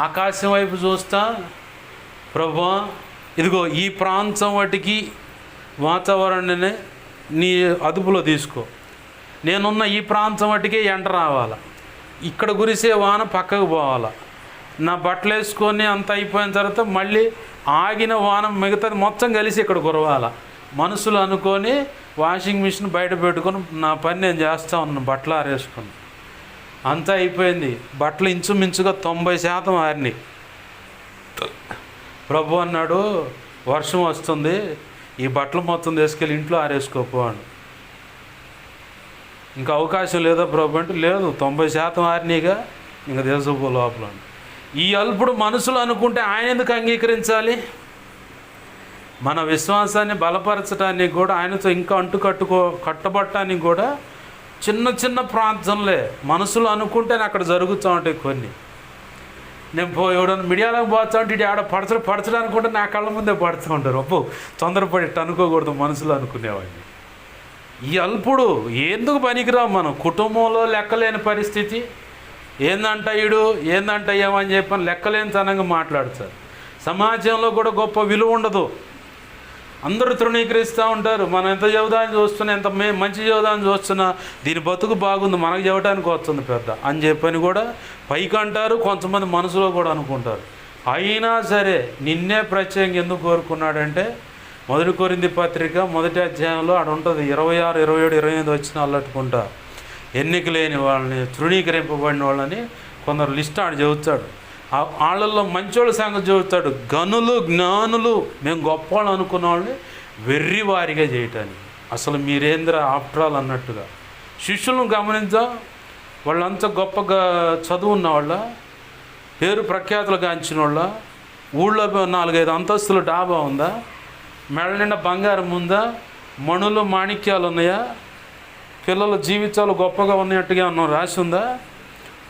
ఆకాశం వైపు చూస్తా, ప్రభువా ఇదిగో ఈ ప్రాంతం వాటికి వాతావరణాన్ని నీ అదుపులో తీసుకో, నేనున్న ఈ ప్రాంతం వాటికి ఎండ రావాలా, ఇక్కడ కురిసే వాన పక్కకు పోవాలా, నా బట్టలు వేసుకొని అంత అయిపోయిన తర్వాత మళ్ళీ ఆగిన వాన మిగతాది మొత్తం కలిసి ఇక్కడ కురవాలా. మనసులు అనుకొని వాషింగ్ మిషన్ బయట పెట్టుకొని నా పని నేను చేస్తూ ఉన్నాను, బట్టలు ఆరేసుకుని. అంతా అయిపోయింది, బట్టలు ఇంచుమించుగా 90% ఆరినాయి. ప్రభు అన్నాడు, వర్షం వస్తుంది, ఈ బట్టలు మొత్తం తీసుకెళ్ళి ఇంట్లో ఆరేసుకోపోవాడు. ఇంకా అవకాశం లేదా ప్రభు అంటే, లేదు 90% ఆరినాయిగా, ఇంకా తీసుకుపో లోపల. ఈ అల్పుడు మనసులో అనుకుంటే ఆయన ఎందుకు అంగీకరించాలి? మన విశ్వాసాన్ని బలపరచడానికి కూడా, ఆయనతో ఇంకా కట్టబట్టడానికి కూడా చిన్న చిన్న ప్రార్థనలే మనసులో అనుకుంటేనే అక్కడ జరుగుతూ ఉంటాయి కొన్ని. నేను ఎవడన్నా మీడియాలోకి పోతా ఉంటే ఇటు ఆడ పడచడం అనుకుంటే నా కళ్ళ ముందే పడుతూ ఉంటారు. అప్పు తొందరపడి అనుకోకూడదు మనసులో అనుకునేవాడిని. ఈ అల్పుడు ఎందుకు పనికిరావు? మనం కుటుంబంలో లెక్కలేని పరిస్థితి, ఏందంట ఈడు ఏందంట ఏమని చెప్పని లెక్కలేని తనంగా మాట్లాడతారు. సమాజంలో కూడా గొప్ప విలువ ఉండదు, అందరూ తృణీకరిస్తూ ఉంటారు. మనం ఎంత చెబుదాన్ని చూస్తున్నా, ఎంత మంచి చెబుదాన్ని చూస్తున్నా, దీని బతుకు బాగుంది, మనకు చెప్పడానికి వస్తుంది పెద్ద అని చెప్పని కూడా పైకి అంటారు. కొంతమంది మనసులో కూడా అనుకుంటారు. అయినా సరే నిన్నే ప్రత్యేకంగా ఎందుకు కోరుకున్నాడంటే, 1 కొరింథీ పత్రిక 1వ అధ్యాయంలో ఆడ ఉంటుంది, 26, 27, 28 వచ్చిన అల్లట్టుకుంటా. ఎన్నిక లేని వాళ్ళని, తృణీకరింపబడిన వాళ్ళని కొందరు లిస్ట్ ఆడు చెబుతాడు. వాళ్ళల్లో మంచోళ్ళ సంగతి చెబుతాడు. గనులు జ్ఞానులు మేము గొప్పవాళ్ళు అనుకున్న వాళ్ళని వెర్రివారిగా చేయటానికి. అసలు మీరేంద్ర ఆఫ్టర్ ఆల్ అన్నట్టుగా. శిష్యులను గమనించా, వాళ్ళంతా గొప్పగా చదువు ఉన్న వాళ్ళ, పేరు ప్రఖ్యాతులు గాంచిన వాళ్ళ, ఊళ్ళో 4-5 అంతస్తుల డాబా ఉందా, మెడ నిండా బంగారం ఉందా, మణులు మాణిక్యాలు ఉన్నాయా, పిల్లల జీవితాలు గొప్పగా ఉన్నట్టుగా రాసి ఉందా?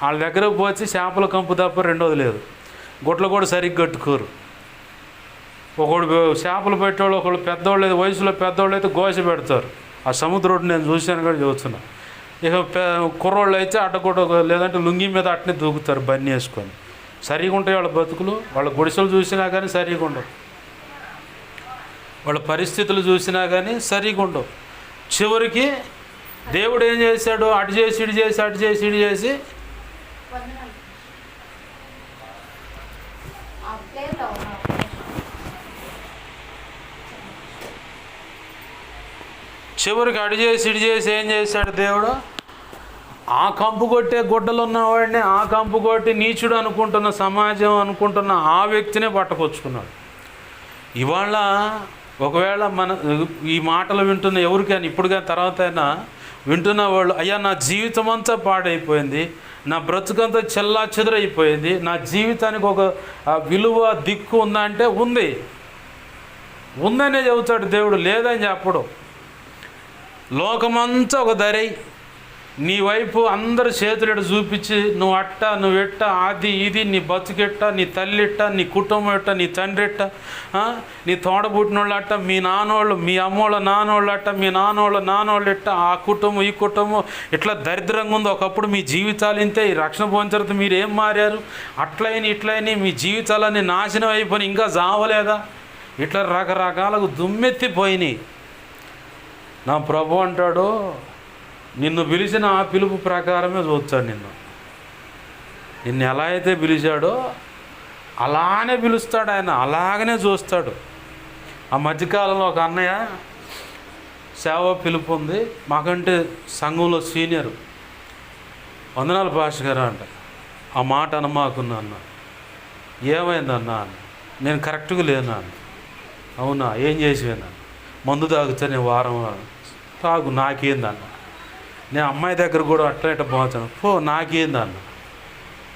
వాళ్ళ దగ్గరకు పోచి చేపల కంపు తప్ప రెండోది లేదు. గుట్లు కూడా సరిగ్గా కట్టుకోరు. ఒకడు చేపలు పెట్టేవాళ్ళు, ఒకళ్ళు పెద్దవాళ్ళు అయితే, వయసులో పెద్దవాళ్ళు అయితే గోస పెడతారు. ఆ సముద్రం నేను చూశాను కూడా చూస్తున్నా. ఇక కుర్రోళ్ళు అయితే అడ్డగొట్ట, లేదంటే లుంగి మీద అట్నే దూకుతారు బన్నీ వేసుకొని. సరిగా ఉంటాయి వాళ్ళ బతుకులు. వాళ్ళ గుడిసెలు చూసినా కానీ సరిగా ఉండవు, వాళ్ళ పరిస్థితులు చూసినా కానీ సరిగా ఉండవు. చివరికి దేవుడు ఏం చేశాడు? అటు చేసి ఇటు చేసి, అటు చేసి ఇటు చేసి చివరికి అటు చేసి ఇటు చేసి ఏం చేశాడు దేవుడు? ఆ కంపు కొట్టే గుడ్డలు ఉన్నవాడిని, ఆ కంపు కొట్టి నీచుడు అనుకుంటున్న సమాజం అనుకుంటున్న ఆ వ్యక్తినే పట్టుకొచ్చుకున్నాడు. ఇవాళ ఒకవేళ మన ఈ మాటలు వింటున్న ఎవరికైనా ఇప్పుడు కానీ తర్వాత అయినా వింటున్న వాళ్ళు, అయ్యా నా జీవితం అంతా పాడైపోయింది, నా బ్రతుకంతా చెల్లా చెదురైపోయింది, నా జీవితానికి ఒక విలువ దిక్కు ఉందా అంటే ఉందనే చెబుతాడు దేవుడు, లేదని చెప్పడు. లోకమంతా ఒక దరై నీ వైపు అందరు చేతులెట చూపించి, నువ్వు అట్ట నువ్వు ఎట్ట, అది ఇది, నీ బతుకెట్ట, నీ తల్లిట్ట, నీ కుటుంబం ఎట్ట, నీ తండ్రి ఎట్ట, నీ తోడబుట్టినోళ్ళు అట్ట, మీ నాన్నోళ్ళు, మీ అమ్మోళ్ళ నాన్నోళ్ళు అట్ట, మీ నాన్నోళ్ళు ఎట్ట, ఆ కుటుంబం ఈ కుటుంబం ఇట్లా దరిద్రంగా ఉంది. ఒకప్పుడు మీ జీవితాలు ఇంతే, ఈ రక్షణ పొందిన తర్వాత మీరు ఏం మారారు, ఇట్లయినా మీ జీవితాలన్నీ నాశనం అయిపోయి ఇంకా జావలేదా, ఇట్లా రకరకాలకు దుమ్మెత్తిపోయినాయి. నా ప్రభు అంటాడు, నిన్ను పిలిచిన ఆ పిలుపు ప్రకారమే చూస్తాడు. నిన్ను ఎలా అయితే పిలిచాడో అలానే పిలుస్తాడు ఆయన, అలాగనే చూస్తాడు. ఆ మధ్యకాలంలో ఒక అన్నయ్య సేవ పిలుపు ఉంది, మాకంటే సంఘంలో సీనియరు, వందనాలు పాస్టర్ గారు అంట. ఆ మాట అనమాకున్నా అన్న. ఏమైందన్నా అన్న. నేను కరెక్ట్గా లేనా అన్న. అవునా, ఏం చేసిపోయినా? మందు తాగుతా నేను వారం తాగు, నాకేందన్న. నేను అమ్మాయి దగ్గర కూడా అట్లా ఇట్లా పోతాను, నాకేందన్న.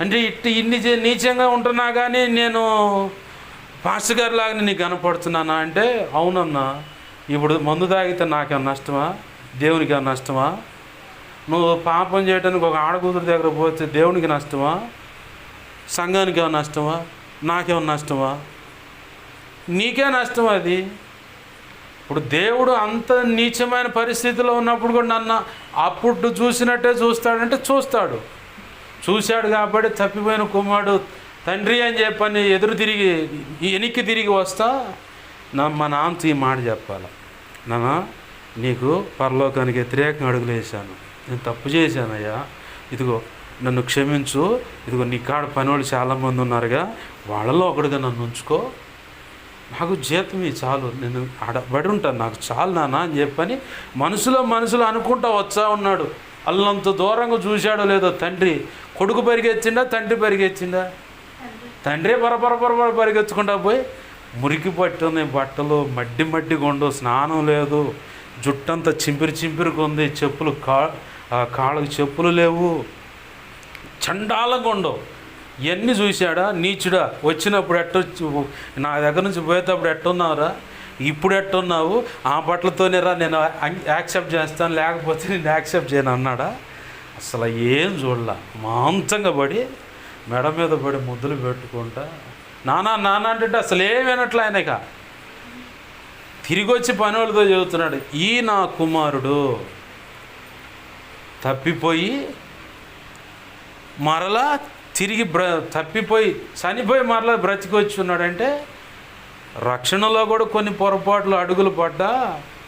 అంటే ఇన్ని నీచంగా ఉంటున్నా కానీ నేను పాస్టర్ గారి లాగానే నీకు కనపడుతున్నానా అంటే, అవునన్నా. ఇప్పుడు మందు తాగితే నాకేమన్నా నష్టమా? దేవునికి ఏమన్నా నష్టమా? నువ్వు పాపం చేయడానికి ఒక ఆడకూతురు దగ్గర పోతే దేవునికి నష్టమా? సంఘానికి ఏమన్నా నష్టమా? నాకేమన్నా నష్టమా? నీకే నష్టం అది. ఇప్పుడు దేవుడు అంత నీచమైన పరిస్థితిలో ఉన్నప్పుడు కూడా నన్ను అప్పుడు చూసినట్టే చూస్తాడంటే చూస్తాడు. చూశాడు కాబట్టి తప్పిపోయిన కుమారుడు తండ్రి అని చెప్పని వెనక్కి తిరిగి వస్తా మా నాన్నతో ఈ మాట చెప్పాలి, నాన్న నీకు పరలోకానికి వ్యతిరేకంగా అడుగులు వేసాను, నేను తప్పు చేశానయ్యా, ఇదిగో నన్ను క్షమించు, ఇదిగో నీ కాడ పని వాళ్ళు చాలామంది ఉన్నారుగా, వాళ్ళలో ఒకడుగా నన్ను ఉంచుకో, నాకు జీతం చాలు, నేను ఆడబడి ఉంటాను, నాకు చాలు నాన్న అని చెప్పని మనసులో అనుకుంటా వచ్చా ఉన్నాడు. అల్లంత దూరంగా చూశాడో లేదో తండ్రి. కొడుకు పరిగెత్తిండా, తండ్రి పరిగెత్తిండా? తండ్రి పరపర పరిగెత్తుకుంటా పోయి మురికి పట్టుంది, బట్టలు మడ్డి కొండు, స్నానం లేదు, జుట్టంతా చింపిరికి ఉంది, చెప్పులు కాళ్ళకు చెప్పులు లేవు, చండాలంగా ఉండవు. ఇవన్నీ చూశాడా? నీచుడా, వచ్చినప్పుడు నా దగ్గర నుంచి పోయేటప్పుడు ఎట్టున్నావురా, ఇప్పుడు ఎట్టున్నావు, ఆ బట్టలతోనే రా నేను యాక్సెప్ట్ చేస్తాను, లేకపోతే నేను యాక్సెప్ట్ చేయను అన్నాడా? అసలు ఏం చూడలా, మాంసంగా పడి మెడ మీద పడి ముద్దులు పెట్టుకుంటా నాన్న అంటే అసలు ఏమేనట్లు ఆయనక తిరిగి వచ్చి పని వాళ్ళతో చెబుతున్నాడు, ఈ నా కుమారుడు తప్పిపోయి మరలా తిరిగి తప్పిపోయి చనిపోయి మరలా బ్రతికి వచ్చి ఉన్నాడంటే రక్షణలో కూడా కొన్ని పొరపాట్లు అడుగులు పడ్డా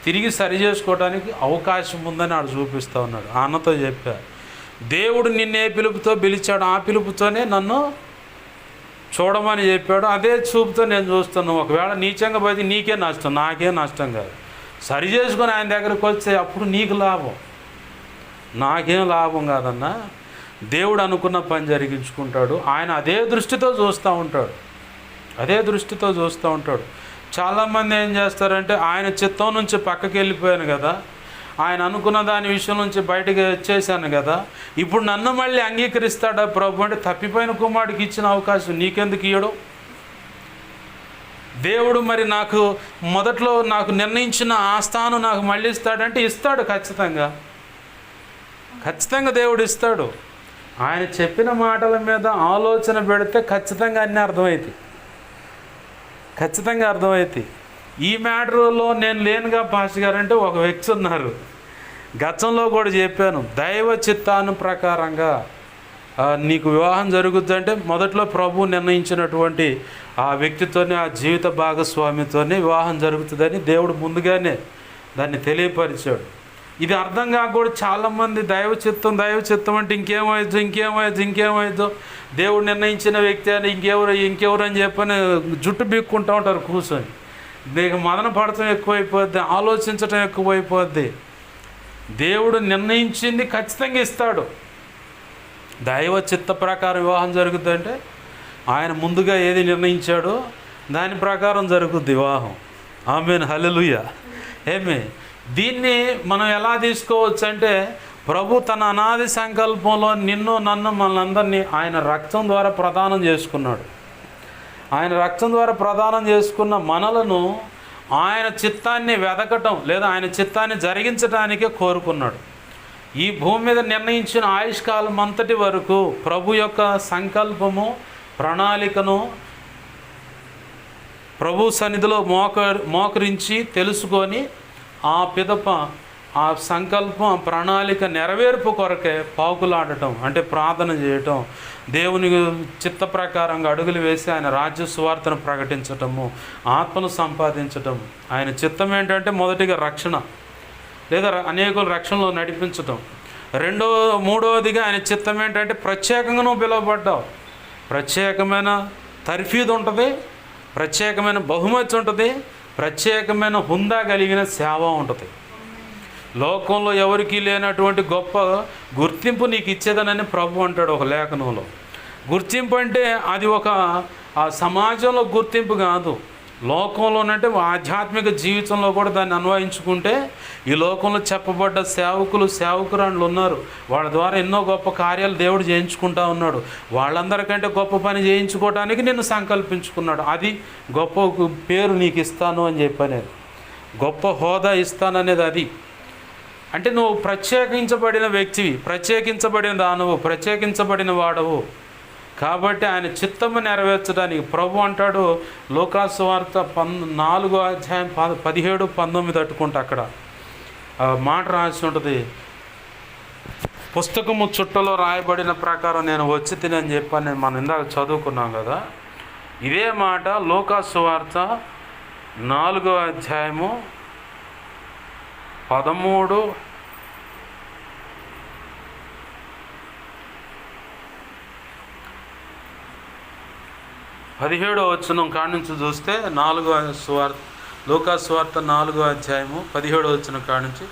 తిరిగి సరి చేసుకోవడానికి అవకాశం ఉందని ఆడు చూపిస్తూ ఉన్నాడు. అన్నతో చెప్పా, దేవుడు నిన్నే పిలుపుతో పిలిచాడు, ఆ పిలుపుతోనే నన్ను చూడమని చెప్పాడు, అదే చూపుతో నేను చూస్తాను. ఒకవేళ నీచంగా పోతే నీకే నష్టం, నాకే నష్టం కాదు. సరి చేసుకొని ఆయన దగ్గరకు వస్తే అప్పుడు నీకు లాభం, నాకేం లాభం కాదన్నా. దేవుడు అనుకున్న పని జరిగించుకుంటాడు. ఆయన అదే దృష్టితో చూస్తూ ఉంటాడు. చాలామంది ఏం చేస్తారంటే, ఆయన చిత్తం నుంచి పక్కకి వెళ్ళిపోయాను కదా, ఆయన అనుకున్న దాని విషయం నుంచి బయటకు వచ్చేసాను కదా, ఇప్పుడు నన్ను మళ్ళీ అంగీకరిస్తాడా ప్రభు అంటే, తప్పిపోయిన కుమారుడికి ఇచ్చిన అవకాశం నీకెందుకు ఇయ్యడు? దేవుడు మరి నాకు మొదట్లో నాకు నిర్ణయించిన ఆ స్థానం నాకు మళ్ళీ ఇస్తాడంటే ఇస్తాడు, ఖచ్చితంగా దేవుడు ఇస్తాడు. ఆయన చెప్పిన మాటల మీద ఆలోచన పెడితే ఖచ్చితంగా అన్నీ అర్థమవుతాయి. ఈ మ్యాటర్లో నేను లేనుగా పాస్టర్ గారు అంటే ఒక వ్యక్తి ఉన్నారు, గతంలో కూడా చెప్పాను, దైవ చిత్తాను ప్రకారంగా నీకు వివాహం జరుగుద్దంటే మొదట్లో ప్రభు నిర్ణయించినటువంటి ఆ వ్యక్తితోనే, ఆ జీవిత భాగస్వామితోనే వివాహం జరుగుతుందని దేవుడు ముందుగానే దాన్ని తెలియపరిచాడు. ఇది అర్థం కాక కూడా చాలామంది దైవ చిత్తం అంటే ఇంకేమైద్దో దేవుడు నిర్ణయించిన వ్యక్తి అని ఇంకెవరు అని చెప్పని జుట్టు బీక్కుంటూ ఉంటారు కూర్చొని. నీకు మదన పడటం ఎక్కువైపోద్ది, ఆలోచించటం ఎక్కువైపోద్ది. దేవుడు నిర్ణయించింది ఖచ్చితంగా ఇస్తాడు. దైవ చిత్త ప్రకారం వివాహం జరుగుతుందంటే ఆయన ముందుగా ఏది నిర్ణయించాడో దాని ప్రకారం జరుగుద్ది వివాహం. ఆమేన్, హల్లెలూయా. దీన్ని మనం ఎలా తీసుకోవచ్చు అంటే, ప్రభు తన అనాది సంకల్పంలో నిన్ను నన్ను మనందరినీ ఆయన రక్తం ద్వారా ప్రదానం చేసుకున్నాడు. ఆయన రక్తం ద్వారా ప్రదానం చేసుకున్న మనలను ఆయన చిత్తాన్ని వెదకటం లేదా ఆయన చిత్తాన్ని జరిగించడానికే కోరుకున్నాడు. ఈ భూమి మీద నిర్ణయించిన ఆయుష్కాలం అంతటి వరకు ప్రభు యొక్క సంకల్పము ప్రణాళికను ప్రభు సన్నిధిలో మోకరించి తెలుసుకొని ఆ పిదప ఆ సంకల్పం ప్రణాళిక నెరవేర్పు కొరకే పాకులాడటం అంటే ప్రార్థన చేయటం, దేవుని చిత్త ప్రకారంగా అడుగులు వేసి ఆయన రాజ్య సువార్తను ప్రకటించటము, ఆత్మను సంపాదించటం. ఆయన చిత్తం ఏంటంటే మొదటిగా రక్షణ లేదా అనేకులు రక్షణలో నడిపించటం. మూడవదిగా ఆయన చిత్తం ఏంటంటే ప్రత్యేకంగా నువ్వు పిలువబడ్డావు, ప్రత్యేకమైన తర్ఫీదు ఉంటుంది, ప్రత్యేకమైన బహుమతి ఉంటుంది, ప్రత్యేకమైన హుందా కలిగిన సేవ ఉంటుంది. లోకంలో ఎవరికీ లేనటువంటి గొప్ప గుర్తింపు నీకు ఇచ్చేదనని ప్రభు అంటాడు ఒక లేఖనంలో. గుర్తింపు అంటే అది ఒక సమాజంలో గుర్తింపు కాదు, లోకంలోనంటే ఆధ్యాత్మిక జీవితంలో కూడా దాన్ని అన్వయించుకుంటే ఈ లోకంలో చెప్పబడ్డ సేవకురాండ్లు ఉన్నారు. వాళ్ళ ద్వారా ఎన్నో గొప్ప కార్యాలు దేవుడు చేయించుకుంటా ఉన్నాడు. వాళ్ళందరికంటే గొప్ప పని చేయించుకోవడానికి నిన్ను సంకల్పించుకున్నాడు. అది గొప్ప పేరు నీకు ఇస్తాను అని చెప్పనేది, గొప్ప హోదా ఇస్తాననేది. అది అంటే నువ్వు ప్రత్యేకించబడిన వ్యక్తివి, ప్రత్యేకించబడిన దానవు, ప్రత్యేకించబడిన వాడవు. కాబట్టి ఆయన చిత్తము నెరవేర్చడానికి ప్రభు అంటాడు, లూకాసు వార్త 4వ అధ్యాయం 17-19 అట్టుకుంటా అక్కడ మాట రాసి ఉంటుంది. పుస్తకము చుట్టలో రాయబడిన ప్రకారం నేను వచ్చి తినని చెప్పని మనం ఇందాక చదువుకున్నాం కదా. ఇదే మాట లూకాసు వార్త 4వ అధ్యాయము 13 17వ వచనం కాడి నుంచి చూస్తే లూకాసు వార్త 4వ అధ్యాయము 17వ వచనం కాడి నుంచి,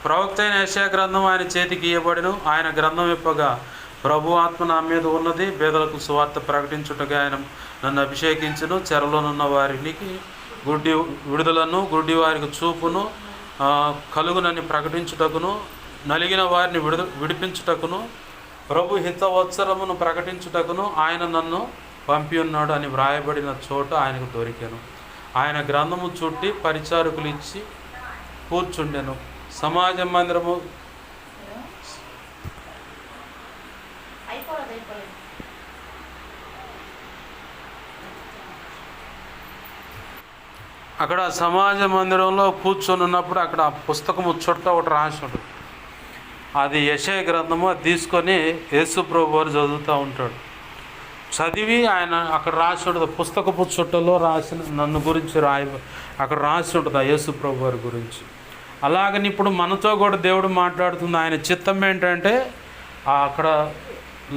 ప్రవక్త అయిన యెషయా గ్రంథం ఆయన చేతికి ఇయ్యబడిను. ఆయన గ్రంథం ఇప్పగా, ప్రభు ఆత్మ నా మీద ఉన్నది, పేదలకు సువార్త ప్రకటించుటగా ఆయన నన్ను అభిషేకించును. చెరలోనున్న వారికి విడుదలను, గుడ్డి వారికి చూపును కలుగునని ప్రకటించుటకును, నలిగిన వారిని విడిపించుటకును, ప్రభు హితవత్సరమును ప్రకటించుటకును ఆయన నన్ను పంపి ఉన్నాడు అని వ్రాయబడిన చోట ఆయనకు దొరికాను. ఆయన గ్రంథము చుట్టి పరిచారకులు ఇచ్చి కూర్చుండెను. సమాజ మందిరము అక్కడ సమాజ మందిరంలో కూర్చొని ఉన్నప్పుడు అక్కడ ఆ పుస్తకము చుట్ట ఒకటి రాసి ఉంటుంది. అది యెషయా గ్రంథము. అది తీసుకొని యేసు ప్రభు వారు చదువుతూ ఉంటాడు. చదివి ఆయన అక్కడ రాసి ఉంటుంది, పుస్తకపు చుట్టలో రాసిన నన్ను గురించి అక్కడ రాసి ఉంటుంది ఆ యేసు ప్రభు వారి గురించి. అలాగని ఇప్పుడు మనతో కూడా దేవుడు మాట్లాడుతుంది. ఆయన చిత్తం ఏంటంటే అక్కడ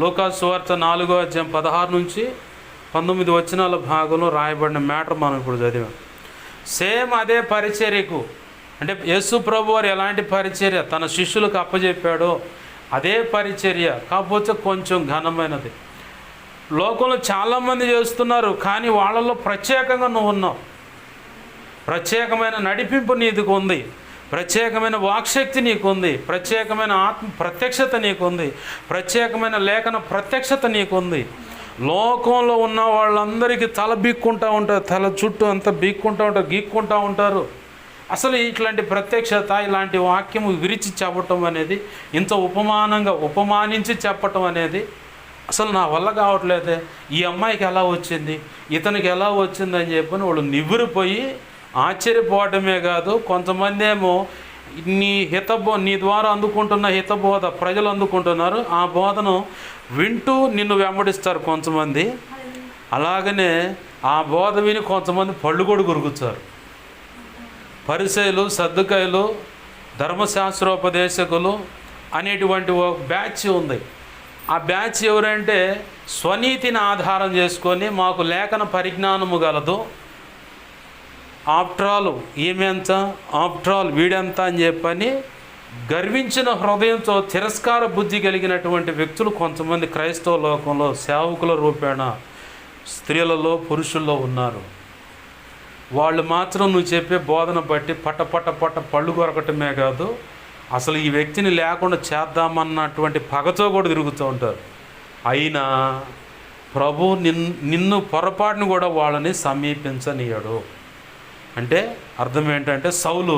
లూకాసు వార్త 4వ అధ్యాయం 16-19 వచనాల భాగంలో రాయబడిన మ్యాటర్ మనం ఇప్పుడు చదివాం. సేమ్ అదే పరిచర్యకు, అంటే యేసు ప్రభు వారు ఎలాంటి పరిచర్య తన శిష్యులకు అప్పచెప్పాడో అదే పరిచర్య, కాకపోతే కొంచెం ఘనమైనది. లోకంలో చాలామంది చేస్తున్నారు, కానీ వాళ్ళల్లో ప్రత్యేకంగా నువ్వు ఉన్నావు. ప్రత్యేకమైన నడిపింపు నీకు ఉంది, ప్రత్యేకమైన వాక్శక్తి నీకు ఉంది, ప్రత్యేకమైన ఆత్మ ప్రత్యక్షత నీకు ఉంది, ప్రత్యేకమైన లేఖన ప్రత్యక్షత నీకు ఉంది. లోకంలో ఉన్న వాళ్ళందరికీ తల బీక్కుంటూ ఉంటారు, తల చుట్టూ అంతా బీక్కుంటూ ఉంటారు, గీక్కుంటూ ఉంటారు. అసలు ఇట్లాంటి ప్రత్యక్షత, ఇలాంటి వాక్యము విరిచి చెప్పటం అనేది, ఇంత ఉపమానించి చెప్పటం అనేది అసలు నా వల్ల కావట్లేదే. ఈ అమ్మాయికి ఎలా వచ్చింది, ఇతనికి ఎలా వచ్చింది అని చెప్పని వాళ్ళు నివ్వురిపోయి ఆశ్చర్యపోవటమే కాదు, కొంతమంది ఏమో నీ ద్వారా అందుకుంటున్న హితబోధ ప్రజలు అందుకుంటున్నారు, ఆ బోధను వింటూ నిన్ను వెంబడిస్తారు కొంతమంది. అలాగనే ఆ బోధ విని కొంతమంది పళ్ళు కూడా గురుగుతారు. పరిసయ్యులు, సద్దుకాయలు, ధర్మశాస్త్రోపదేశకులు అనేటువంటి ఒక బ్యాచ్ ఉంది. ఆ బ్యాచ్ ఎవరంటే స్వనీతిని ఆధారం చేసుకొని మాకు లేఖన పరిజ్ఞానము గలదు, ఆఫ్టర్ ఆల్ ఈమెంత, ఆఫ్టర్ ఆల్ వీడెంత అని చెప్పని గర్వించిన హృదయంతో తిరస్కార బుద్ధి కలిగినటువంటి వ్యక్తులు కొంతమంది క్రైస్తవ లోకంలో సేవకుల రూపేణ స్త్రీలలో పురుషుల్లో ఉన్నారు. వాళ్ళు మాత్రం నువ్వు చెప్పే బోధన బట్టి పట్ట పళ్ళు కొరకటమే కాదు, అసలు ఈ వ్యక్తిని లేకుండా చేద్దామన్నటువంటి పగతో కూడా తిరుగుతూ ఉంటారు. అయినా ప్రభు నిన్ను పొరపాటును కూడా వాళ్ళని సమీపించనీయడు. అంటే అర్థం ఏంటంటే, సౌలు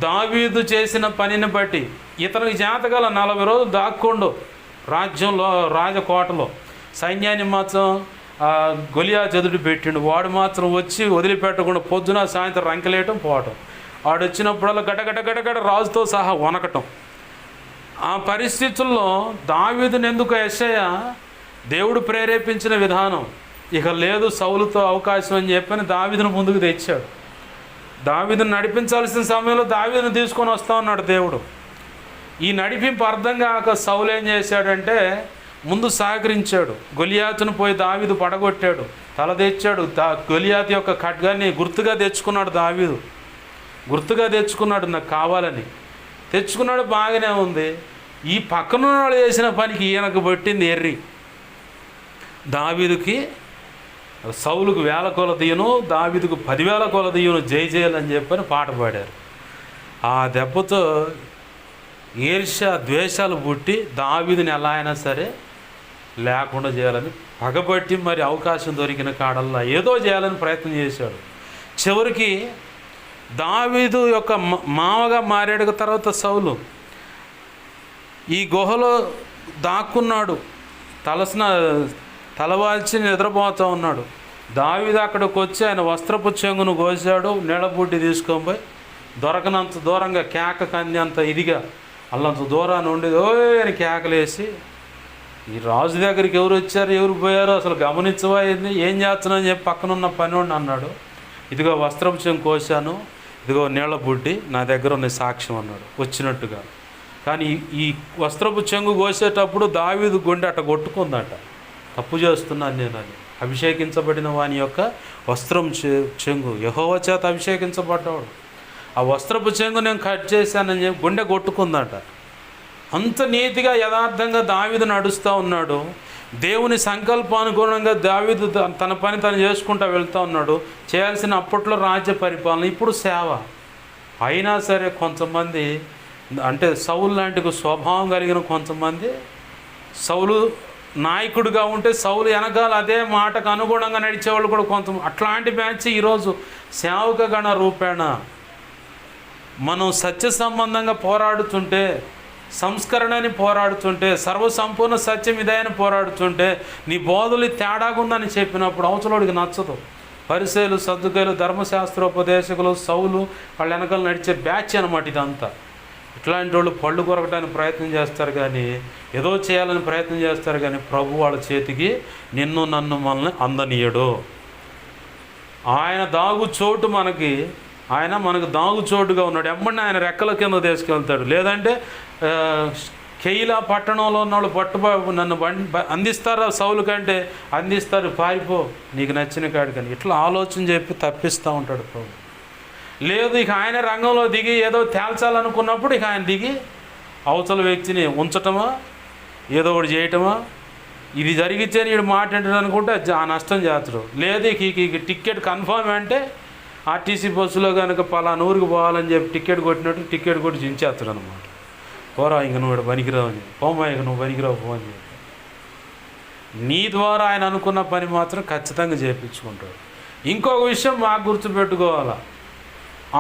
దావీదు చేసిన పనిని బట్టి ఇతనికి జాతకాల 40 రోజులు దాక్కోండు రాజ్యంలో, రాజకోటలో సైన్యాన్ని మాత్రం గొలియాతు ఎదురు పెట్టిండు. వాడు మాత్రం వచ్చి వదిలిపెట్టకుండా పొద్దున సాయంత్రం రంకెలేయటం పోవటం, వాడు వచ్చినప్పుడల్లా గడగడ రాజుతో సహా వనకటం. ఆ పరిస్థితుల్లో దావీదుని ఎందుకు యెషయా దేవుడు ప్రేరేపించిన విధానం ఇక లేదు, సౌలుతో అవకాశం అని చెప్పని దావీదును ముందుకు తెచ్చాడు. దావీదును నడిపించాల్సిన సమయంలో దావీదును తీసుకొని వస్తా ఉన్నాడు దేవుడు. ఈ నడిపింపు అర్థం కాక సౌలు ఏం చేశాడంటే ముందు సహకరించాడు. గొలియాతును పోయి దావీదు పడగొట్టాడు, తల తెచ్చాడు. గొలియాతు యొక్క ఖడ్గాన్ని గుర్తుగా తెచ్చుకున్నాడు. దావీదు గుర్తుగా తెచ్చుకున్నాడు, నాకు కావాలని తెచ్చుకున్నాడు. బాగానే ఉంది. ఈ పక్కన వాళ్ళు చేసిన పనికి ఈయనకు పట్టింది ఎర్రి. దావీదుకి సౌలుకు 1000 కొలదీయును, దావీదుకు 10,000 కొలదీయును జై జయలని చెప్పని పాట పాడారు. ఆ దెబ్బతో ఈర్ష్య ద్వేషాలు పుట్టి దావీదుని ఎలా అయినా సరే లేకుండా చేయాలని పగబట్టి మరి అవకాశం దొరికిన కాడల్లా ఏదో చేయాలని ప్రయత్నం చేశాడు. చివరికి దావీదు యొక్క మామగా మారాడు. తర్వాత సౌలు ఈ గుహలో దాక్కున్నాడు, తలవాల్చి నిద్రపోతూ ఉన్నాడు. దావీదు అక్కడికి వచ్చి ఆయన వస్త్రపు చెంగును కోసాడు, నీళ్ళబుడ్డి తీసుకొని పోయి దొరకనంత దూరంగా కేక కంది ఇదిగా అల్లంత దూరాన్ని ఉండి ఓయ్ అని కేకలేసి, ఈ రాజు దగ్గరికి ఎవరు వచ్చారు ఎవరు పోయారో అసలు గమనించవా, ఏం చేస్తున్నానని చెప్పి పక్కనున్న పనివాడిని అన్నాడు. ఇదిగో వస్త్రపు చెంగు కోసాను, ఇదిగో నీళ్ళ బుడ్డి నా దగ్గర ఉన్న సాక్ష్యం అన్నాడు వచ్చినట్టుగా. కానీ ఈ వస్త్రపు చెంగు కోసేటప్పుడు దావీదు గుండె అట్ట కొట్టుకుందట, తప్పు చేస్తున్నాను నేను అని. అభిషేకించబడిన వాని యొక్క వస్త్రం చెంగు, యెహోవా చేత అభిషేకించబడ్డాడు. ఆ వస్త్రపు చెంగు నేను కట్ చేశానని చెప్పి గుండె కొట్టుకుందట. అంత నీతిగా యథార్థంగా దావీదు నడుస్తూ ఉన్నాడు. దేవుని సంకల్పానుగుణంగా దావీదు తన పని తను చేసుకుంటూ వెళ్తూ ఉన్నాడు. చేయాల్సిన అప్పట్లో రాజ్య పరిపాలన, ఇప్పుడు సేవ. అయినా సరే కొంతమంది అంటే సౌలు లాంటి స్వభావం కలిగిన కొంతమంది, సౌలు నాయకుడిగా ఉంటే సౌలు వెనకాల అదే మాటకు అనుగుణంగా నడిచేవాళ్ళు కూడా అట్లాంటి బ్యాచ్ ఈరోజు సేవక గణ రూపేణ మనం సత్య సంబంధంగా పోరాడుతుంటే, సంస్కరణని పోరాడుతుంటే, సర్వసంపూర్ణ సత్యం ఇదైనా పోరాడుతుంటే నీ బోధలు తేడాగుందని చెప్పినప్పుడు అవతలోడికి నచ్చదు. పరిసయ్యులు, సద్దుకయ్యులు, ధర్మశాస్త్రోపదేశకులు, సౌలు వాళ్ళ వెనకాల నడిచే బ్యాచ్ అనమాట ఇదంతా. ఇట్లాంటి వాళ్ళు పళ్ళు కొరకడానికి ప్రయత్నం చేస్తారు కానీ, ఏదో చేయాలని ప్రయత్నం చేస్తారు కానీ ప్రభు వాళ్ళ చేతికి నిన్ను నన్ను మనల్ని అందనీయడు. ఆయన దాగు చోటు మనకు దాగు చోటుగా ఉన్నాడు. ఎమ్మడిని ఆయన రెక్కల కింద తీసుకెళ్తాడు. లేదంటే కెయిలా పట్టణంలో ఉన్న వాళ్ళు నన్ను అందిస్తారా సౌలు కంటే అందిస్తారు, పారిపో నీకు నచ్చిన కాడికని ఇట్లా ఆలోచన చెప్పి తప్పిస్తూ ఉంటాడు ప్రభు. లేదు ఇక ఆయన రంగంలో దిగి ఏదో తేల్చాలనుకున్నప్పుడు ఇక ఆయన దిగి అవతల వ్యక్తిని ఉంచటమా, ఏదో ఒకటి చేయటమా, ఇది జరిగితే వీడు మాట్లాడాడు అనుకుంటే ఆ నష్టం చేస్తాడు. లేదు ఇక టికెట్ కన్ఫర్మ్ అంటే ఆర్టీసీ బస్సులో కనుక పలానా ఊరికి పోవాలని చెప్పి టికెట్ కొట్టినట్టు టికెట్ కొట్టి చించేస్తాడు అనమాట. పోరా ఇంక నువ్వు పనికిరావు అని, పోమా ఇక నువ్వు పనికిరావు పో అని చెప్పి నీ ద్వారా ఆయన అనుకున్న పని మాత్రం ఖచ్చితంగా చేయించుకుంటాడు. ఇంకొక విషయం మాకు గుర్తుపెట్టుకోవాలా,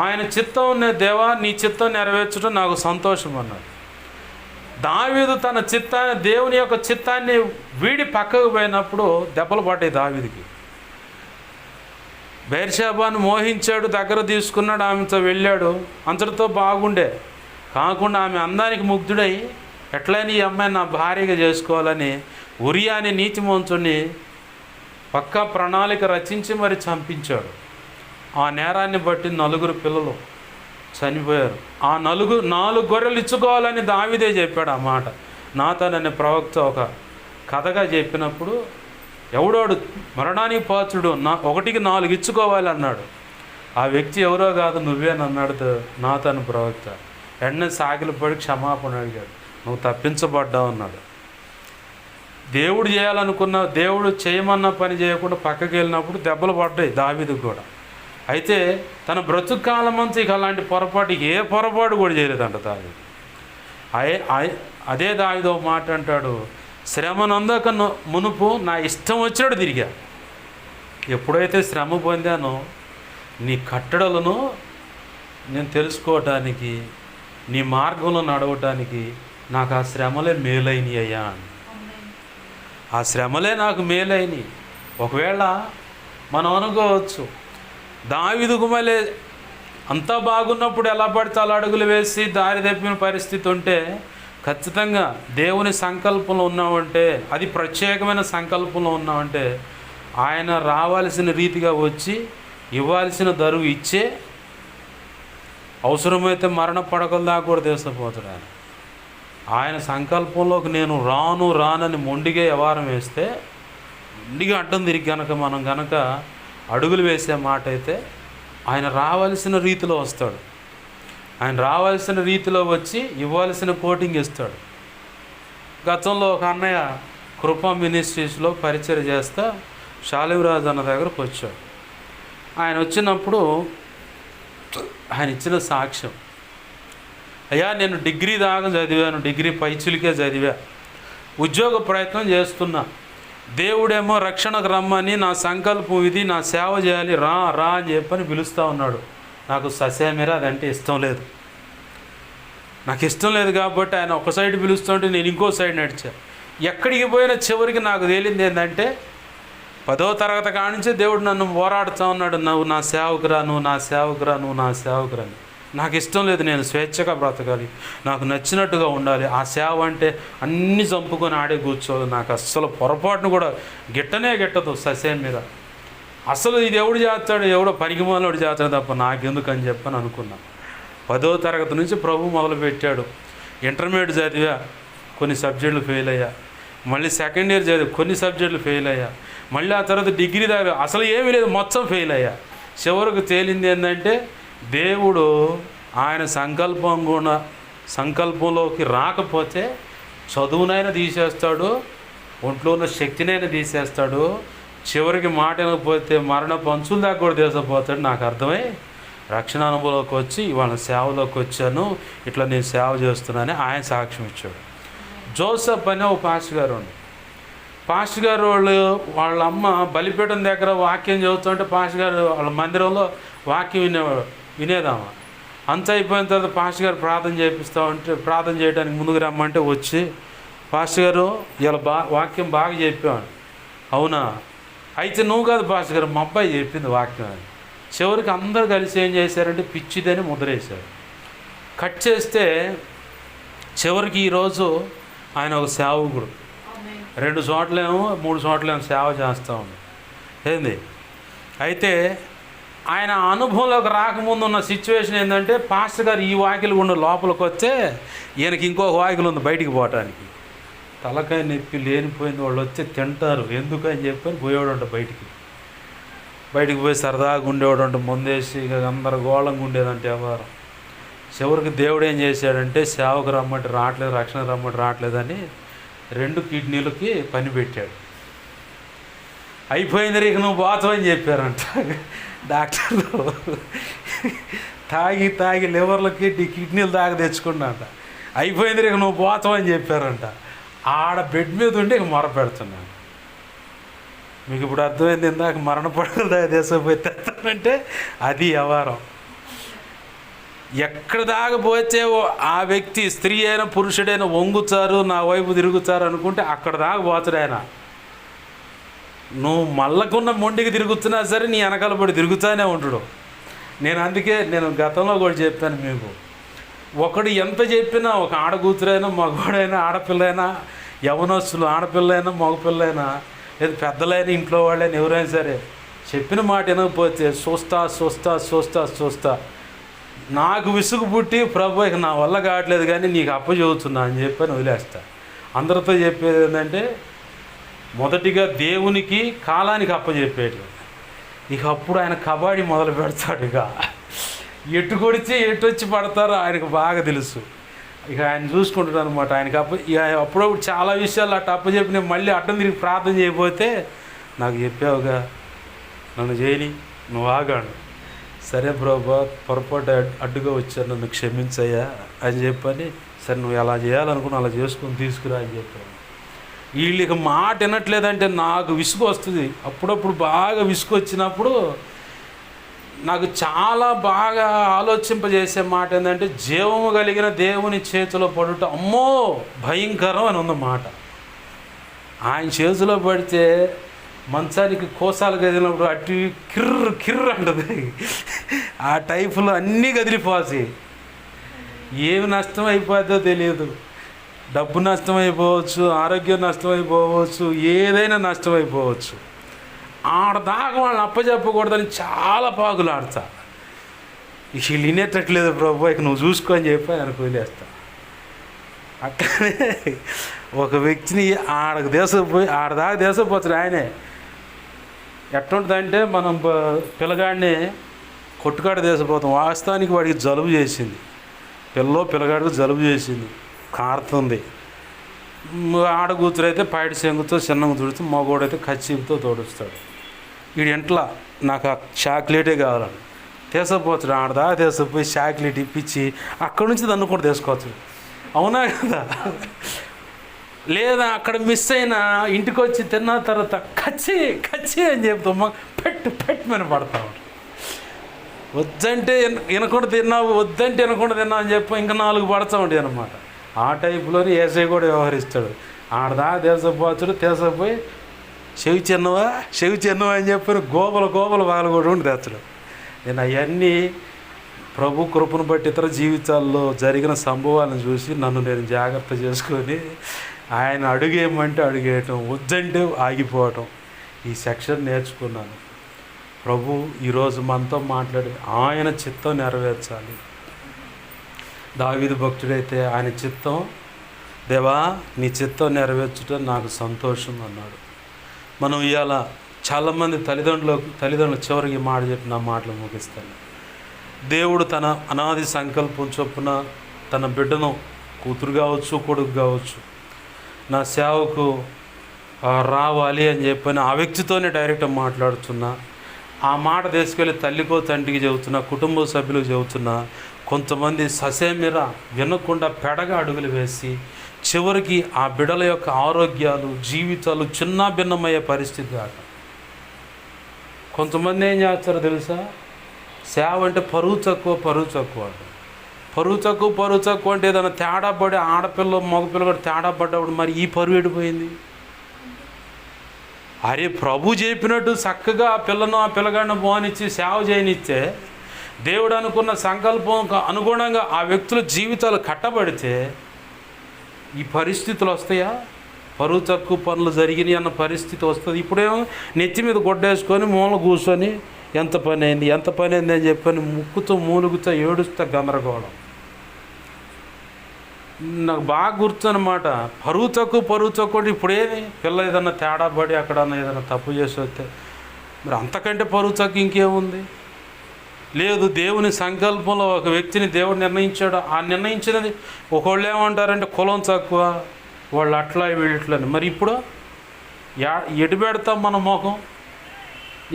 ఆయన చిత్తం దేవా నీ చిత్తం నెరవేర్చడం నాకు సంతోషం అన్నాడు. దావీదు తన చిత్తాన్ని, దేవుని యొక్క చిత్తాన్ని వీడి పక్కకు పోయినప్పుడు దెబ్బలు పడ్డాయి దావీదుకి. బెర్షెబాను మోహించాడు, దగ్గర తీసుకున్నాడు, ఆమెతో వెళ్ళాడు, అంతటితో బాగుండే. కాకుండా ఆమె అందానికి ముగ్ధుడై ఎట్లయినా ఈ అమ్మాయిని నా భార్యగా చేసుకోవాలని ఉరియాని నీతిమంతుని పక్కా ప్రణాళిక రచించి మరి చంపించాడు. ఆ నేరాన్ని బట్టి 4 పిల్లలు చనిపోయారు. ఆ 4 గొర్రెలు ఇచ్చుకోవాలని దావీదే చెప్పాడు. ఆ మాట నాతాన్ అనే ప్రవక్త ఒక కథగా చెప్పినప్పుడు, ఎవడోడు మరణానికి పాత్రుడు 1కి 4 ఇచ్చుకోవాలి అన్నాడు. ఆ వ్యక్తి ఎవరో కాదు నువ్వేనన్నాడు నాతాను ప్రవక్త. వెంటనే సాగిలు పడి క్షమాపణ అడిగాడు, నువ్వు తప్పించబడ్డావు అన్నాడు. దేవుడు చేయాలనుకున్న, దేవుడు చేయమన్న పని చేయకుండా పక్కకి వెళ్ళినప్పుడు దెబ్బలు పడ్డాయి దావీదుకు కూడా. అయితే తన బ్రతుకు కాలం అంతా ఇక అలాంటి పొరపాటు, ఏ పొరపాటు కూడా చేయలేదంట దావీదు. అదే దావీదు ఒక మాట అంటాడు, శ్రమనందక మునుపు నా ఇష్టం వచ్చినట్టు తిరిగా. ఎప్పుడైతే శ్రమ పొందానో నీ కట్టడలను నేను తెలుసుకోవటానికి, నీ మార్గంలో నడవటానికి నాకు ఆ శ్రమలే మేలైనవి అయ్యా అని. ఆ శ్రమలే నాకు మేలైనవి. ఒకవేళ మనం అనుకోవచ్చు దావీదుకు మళ్ళీ అంతా బాగున్నప్పుడు ఎలా పడితే అలా అడుగులు వేసి దారి తప్పిన పరిస్థితి ఉంటే, ఖచ్చితంగా దేవుని సంకల్పంలో ఉన్నామంటే, అది ప్రత్యేకమైన సంకల్పంలో ఉన్నామంటే ఆయన రావాల్సిన రీతిగా వచ్చి ఇవ్వాల్సిన ధరువు ఇచ్చే, అవసరమైతే మరణ పడకల దాకా కూడా తీసుకుపోతాడు ఆయన. ఆయన సంకల్పంలోకి నేను రానని మొండిగా వ్యవహారం వేస్తే, మొండిగా అడ్డం తిరిగి మనం కనుక అడుగులు వేసే మాట అయితే ఆయన రావాల్సిన రీతిలో వస్తాడు. ఆయన రావాల్సిన రీతిలో వచ్చి ఇవ్వాల్సిన కోటింగ్ ఇస్తాడు. గతంలో ఒక అన్నయ్య కృపా మినిస్ట్రీస్లో పరిచయం చేస్తా శాలిమరాజు అన్న దగ్గరకు వచ్చాడు. ఆయన వచ్చినప్పుడు ఆయన ఇచ్చిన సాక్ష్యం, అయ్యా నేను డిగ్రీ దాకా చదివాను, డిగ్రీ పైచులకే చదివా, ఉద్యోగ ప్రయత్నం చేస్తున్నా, దేవుడేమో రక్షణకు రమ్మని నా సంకల్పం ఇది, నా సేవ చేయాలి, రా రా అని చెప్పని పిలుస్తూ ఉన్నాడు. నాకు ససేమిరా అదంటే ఇష్టం లేదు. నాకు ఇష్టం లేదు కాబట్టి ఆయన ఒక సైడ్ పిలుస్తుంటే నేను ఇంకో సైడ్ నడిచా. ఎక్కడికి పోయినా చివరికి నాకు తేలింది ఏంటంటే 10వ తరగతి కానించి దేవుడు నన్ను పోరాడుతూ ఉన్నాడు, నువ్వు నా సేవకురా, నువ్వు నా సేవకురా, నువ్వు నా సేవకురా అని. నాకు ఇష్టం లేదు, నేను స్వేచ్ఛగా బ్రతకాలి, నాకు నచ్చినట్టుగా ఉండాలి. ఆ సేవ అంటే అన్నీ చంపుకొని ఆడే కూర్చోవాలి. నాకు అస్సలు పొరపాటును కూడా గిట్టదు ససేం మీద. అసలు ఇది ఎవడు చేస్తాడు, ఎవడో పరిగమాలోడు చేస్తాడు తప్ప నాకెందుకు అని చెప్పని అనుకున్నా. 10వ తరగతి నుంచి ప్రభు మొదలుపెట్టాడు. ఇంటర్మీడియట్ చదివా, కొన్ని సబ్జెక్టులు ఫెయిల్ అయ్యా. మళ్ళీ సెకండ్ ఇయర్ చదివా, కొన్ని సబ్జెక్టులు ఫెయిల్ అయ్యా. మళ్ళీ ఆ తర్వాత డిగ్రీ దాకా అసలు ఏమీ లేదు, మొత్తం ఫెయిల్ అయ్యా. చివరికి తేలింది ఏంటంటే దేవుడు ఆయన సంకల్పంలోకి రాకపోతే చదువునైనా తీసేస్తాడు, ఒంట్లో ఉన్న శక్తినైనా తీసేస్తాడు, చివరికి మాట వినకపోతే మరణ పంచుల దాకా కూడా తీసపోతాడు. నాకు అర్థమై రక్షణ అనుభవంలోకి వచ్చి ఇవాళ సేవలోకి వచ్చాను, ఇట్లా నేను సేవ చేస్తున్నానని ఆయన సాక్ష్యం ఇచ్చాడు. జోసెఫ్ అనే ఒక పాస్టర్ గారు ఉండి, పాస్టర్ గారు వాళ్ళ అమ్మ బలిపీఠం దగ్గర వాక్యం చదువుతుంటే పాస్టర్ గారు వాళ్ళ మందిరంలో వాక్యం వినేదామా. అంత అయిపోయిన తర్వాత పాస్టర్ గారు ప్రార్థన చేయడానికి ముందుకు రమ్మంటే వచ్చి, పాస్టర్ గారు ఇలా వాక్యం బాగా చెప్పాను. అవునా, అయితే నువ్వు కాదు పాస్టర్ గారు, మా అబ్బాయి చెప్పింది వాక్యం అని. చివరికి అందరూ కలిసి ఏం చేశారంటే పిచ్చిదని ముద్రేశారు. కట్ చేస్తే చివరికి ఈరోజు ఆయన ఒక సేవకుడు, 2 చోట్లేమో 3 చోట్లేమో సేవ చేస్తూ ఉంది ఏంది. అయితే ఆయన అనుభవంలోకి రాకముందు ఉన్న సిచ్యువేషన్ ఏంటంటే పాస్టర్ గారు ఈ వాకిలు గుండా లోపలికి వస్తే ఈయనకి ఇంకొక వాకిలు ఉంది బయటికి పోవటానికి. తలకాయ నొప్పి లేనిపోయింది, వాళ్ళు వచ్చి తింటారు ఎందుకని చెప్పని పోయేవాడు బయటికి పోయి సరదాగా ఉండేవాడు, ముందేసి ఇక గందరగోళంగా ఉండేదంటే వ్యవహారం. చివరికి దేవుడు ఏం చేశాడంటే సేవకు రమ్మంటే రావట్లేదు, రక్షణ రమ్మంటే రావట్లేదని 2 కిడ్నీలకి పని పెట్టాడు. అయిపోయింది ఇక నువ్వు పోతావని చెప్పారంట డాక్టర్లు. తాగి లివర్లకి కిడ్నీలు దాకా తెచ్చుకున్నాంట. అయిపోయింది ఇక నువ్వు పోతావని చెప్పారంట. ఆడ బెడ్ మీద ఉండి ఇక మొర పెడుతున్నాను. మీకు ఇప్పుడు అర్థమైంది, ఇందాక మరణ పడకల దాకా తీసుకుపోతానంటే అది వ్యవహారం. ఎక్కడ దాకా పోతే ఆ వ్యక్తి స్త్రీ అయినా పురుషుడైనా వంగుతారు, నా వైపు తిరుగుతారు అనుకుంటే అక్కడ దాకా పోతాడు ఆయన. నువ్వు మళ్ళకున్న మొండికి తిరుగుతున్నా సరే నీ వెనకాల పడి తిరుగుతూనే ఉంటాడు. అందుకే నేను గతంలో కూడా చెప్పాను మీకు, ఒకడు ఎంత చెప్పినా ఒక ఆడకూతురైనా మగవాడైనా ఆడపిల్లైనా యవనస్తులు ఆడపిల్లైనా మగపిల్లైనా లేదా పెద్దలైనా ఇంట్లో వాళ్ళైనా ఎవరైనా సరే చెప్పిన మాట వినకపోతే చూస్తా నాకు విసుగు పుట్టి ప్రభు ఇక నా వల్ల కావట్లేదు కానీ నీకు అప్పచెబుతున్నా అని చెప్పని వదిలేస్తా. అందరితో చెప్పేది ఏంటంటే మొదటిగా దేవునికి కాలానికి అప్పచెప్పేది. ఇక అప్పుడు ఆయన కబడ్డీ మొదలు పెడతాడు. ఇక ఎటు కొడితే ఎటు వచ్చి పడతారో ఆయనకు బాగా తెలుసు. ఇక ఆయన చూసుకుంటాడు అనమాట. ఆయనకి అప్పుడప్పుడు చాలా విషయాలు అట్ట అప్పచెప్పి నేను మళ్ళీ అడ్డం తిరిగి ప్రార్థన చేయకపోతే నాకు చెప్పావుగా నన్ను చేయని నువ్వు ఆగాడు, సరే ప్రభా పొరపాటు అడ్డుగా వచ్చాను నన్ను క్షమించయ్యా అని చెప్పని, సరే నువ్వు ఎలా చేయాలనుకున్నా అలా చేసుకుని తీసుకురా అని చెప్పాను. వీళ్ళు ఇక మాట వినట్లేదంటే నాకు విసుగు వస్తుంది. అప్పుడప్పుడు బాగా విసుగు వచ్చినప్పుడు నాకు చాలా బాగా ఆలోచింపజేసే మాట ఏంటంటే జీవము కలిగిన దేవుని చేతిలో పడుట అమ్మో భయంకరం అని ఉంది మాట. ఆయన చేతిలో పడితే మంచానికి కోసాలు కదిలినప్పుడు అటు కిర్రు అంటది. ఆ టైపులో అన్నీ కదిలిపోసి ఏమి నష్టం అయిపోద్దో తెలియదు. డబ్బు నష్టమైపోవచ్చు, ఆరోగ్యం నష్టమైపోవచ్చు, ఏదైనా నష్టమైపోవచ్చు. ఆడదాకా వాళ్ళని అప్పచెప్పకూడదని చాలా పాకులు ఆడతా. ఇక వినేటట్లేదు ప్రభు ఇక నువ్వు చూసుకో అని చెప్పి ఆయనకు వదిలేస్తా. అట్లనే ఒక వ్యక్తిని ఆడకు దేశపోయి ఆడదాకా దేశపోతాడు ఆయనే. ఎట్లుంటుందంటే మనం పిల్లగాడిని కొట్టుకాడ దేశపోతాం, వాస్తవానికి వాడికి జలుబు చేసింది, పిల్లగాడికి జలుబు చేసింది, కారుతుంది. ఆడ కూతురైతే పాయిడి శంగుతో చిన్నగా తుడుతూ, మగోడైతే కచ్చిపుతో తోడుస్తాడు. వీడి ఇంట్లో నాకు ఆ చాక్లెటే కావాలని తీసుకుపోవచ్చు, ఆడదా తీసుకుపోయి చాక్లెట్ ఇప్పించి అక్కడి నుంచి దాన్ని కూడా తీసుకోవచ్చు. అవునా కదా? లేదా అక్కడ మిస్ అయినా ఇంటికి వచ్చి తిన్న తర్వాత కచ్చి కచ్చి అని చెప్తాం, పెట్టు మీద పడతాం. వద్దంటే వినకుండా తిన్నావు, వద్దంటే వినకుండా తిన్నావు అని చెప్పి ఇంకా 4 పడతా ఉంటాయి అనమాట. ఆ టైపులోనే ఏసై కూడా వ్యవహరిస్తాడు. ఆడదా తీసుకుపోతాడు, తీసుకుపోయి చెవి చిన్నవా అని చెప్పి గోపల వాళ్ళు కూడా ఉండి తెచ్చడు. నేను అవన్నీ ప్రభు కృపను బట్టి ఇతర జీవితాల్లో జరిగిన సంభవాలను చూసి నన్ను నేను జాగ్రత్త చేసుకొని ఆయన అడుగేయమంటే అడుగేయటం, వద్దంటే ఆగిపోవటం, ఈ సెక్షన్ నేర్చుకున్నాను. ప్రభు ఈరోజు మనతో మాట్లాడి ఆయన చిత్తం నెరవేర్చాలి. దావీదు భక్తుడైతే ఆయన చిత్తం, దేవా నీ చిత్తం నెరవేర్చడం నాకు సంతోషం అన్నాడు. మనం ఇవాళ చాలామంది తల్లిదండ్రులు చివరికి మాట చెప్పిన మాటలు ముగిస్తాను. దేవుడు తన అనాది సంకల్పం చొప్పున తన బిడ్డను, కూతురు కావచ్చు కొడుకు కావచ్చు, నా సేవకు రావాలి అని చెప్పని ఆ వ్యక్తితోనే డైరెక్ట్ మాట్లాడుతున్నా. ఆ మాట తీసుకెళ్ళి తల్లికో తండ్రికి చెబుతున్నా, కుటుంబ సభ్యులకు చెబుతున్నా. కొంతమంది ససేమిరా వినకుండా పెడగా అడుగులు వేసి చివరికి ఆ బిడ్డల యొక్క ఆరోగ్యాలు, జీవితాలు చిన్న భిన్నమయ్యే పరిస్థితి కాక కొంతమంది ఏం చేస్తారో తెలుసా? సేవ అంటే పరువు తక్కువ అంటే ఏదైనా తేడా పడి ఆడపిల్ల మగపిల్ల కూడా తేడా పడ్డప్పుడు మరి ఈ పరువు ఎడిపోయింది. అరే ప్రభు చెప్పినట్టు చక్కగా ఆ పిల్లను ఆ పిల్లగాడిని పోనిచ్చి సేవ చేయనిస్తే, దేవుడు అనుకున్న సంకల్పం అనుగుణంగా ఆ వ్యక్తుల జీవితాలు కట్టబడితే ఈ పరిస్థితులు వస్తాయా? పరువు తక్కువ పనులు జరిగినాయి అన్న పరిస్థితి వస్తుంది. ఇప్పుడేమో నెత్తి మీద గొడ్డేసుకొని మూల కూర్చొని ఎంత పని అయింది అని చెప్పని ముక్కుతో మూలుగుతో ఏడుస్తా గందరగోళం. నాకు బాగా గుర్తున్నమాట. పరువు తక్కువ ఇప్పుడేది పిల్ల ఏదన్నా తేడా పడి అక్కడన్నా ఏదైనా తప్పు చేసి వస్తే మరి అంతకంటే పరువు తక్కువ ఇంకేముంది? లేదు, దేవుని సంకల్పంలో ఒక వ్యక్తిని దేవుడు నిర్ణయించాడు. ఆ నిర్ణయించినది ఒకళ్ళు ఏమంటారంటే కులం తక్కువ, వాళ్ళు అట్లా వీళ్ళు ఇట్లని. మరి ఇప్పుడు ఎటు పెడతాం మన మొఖం?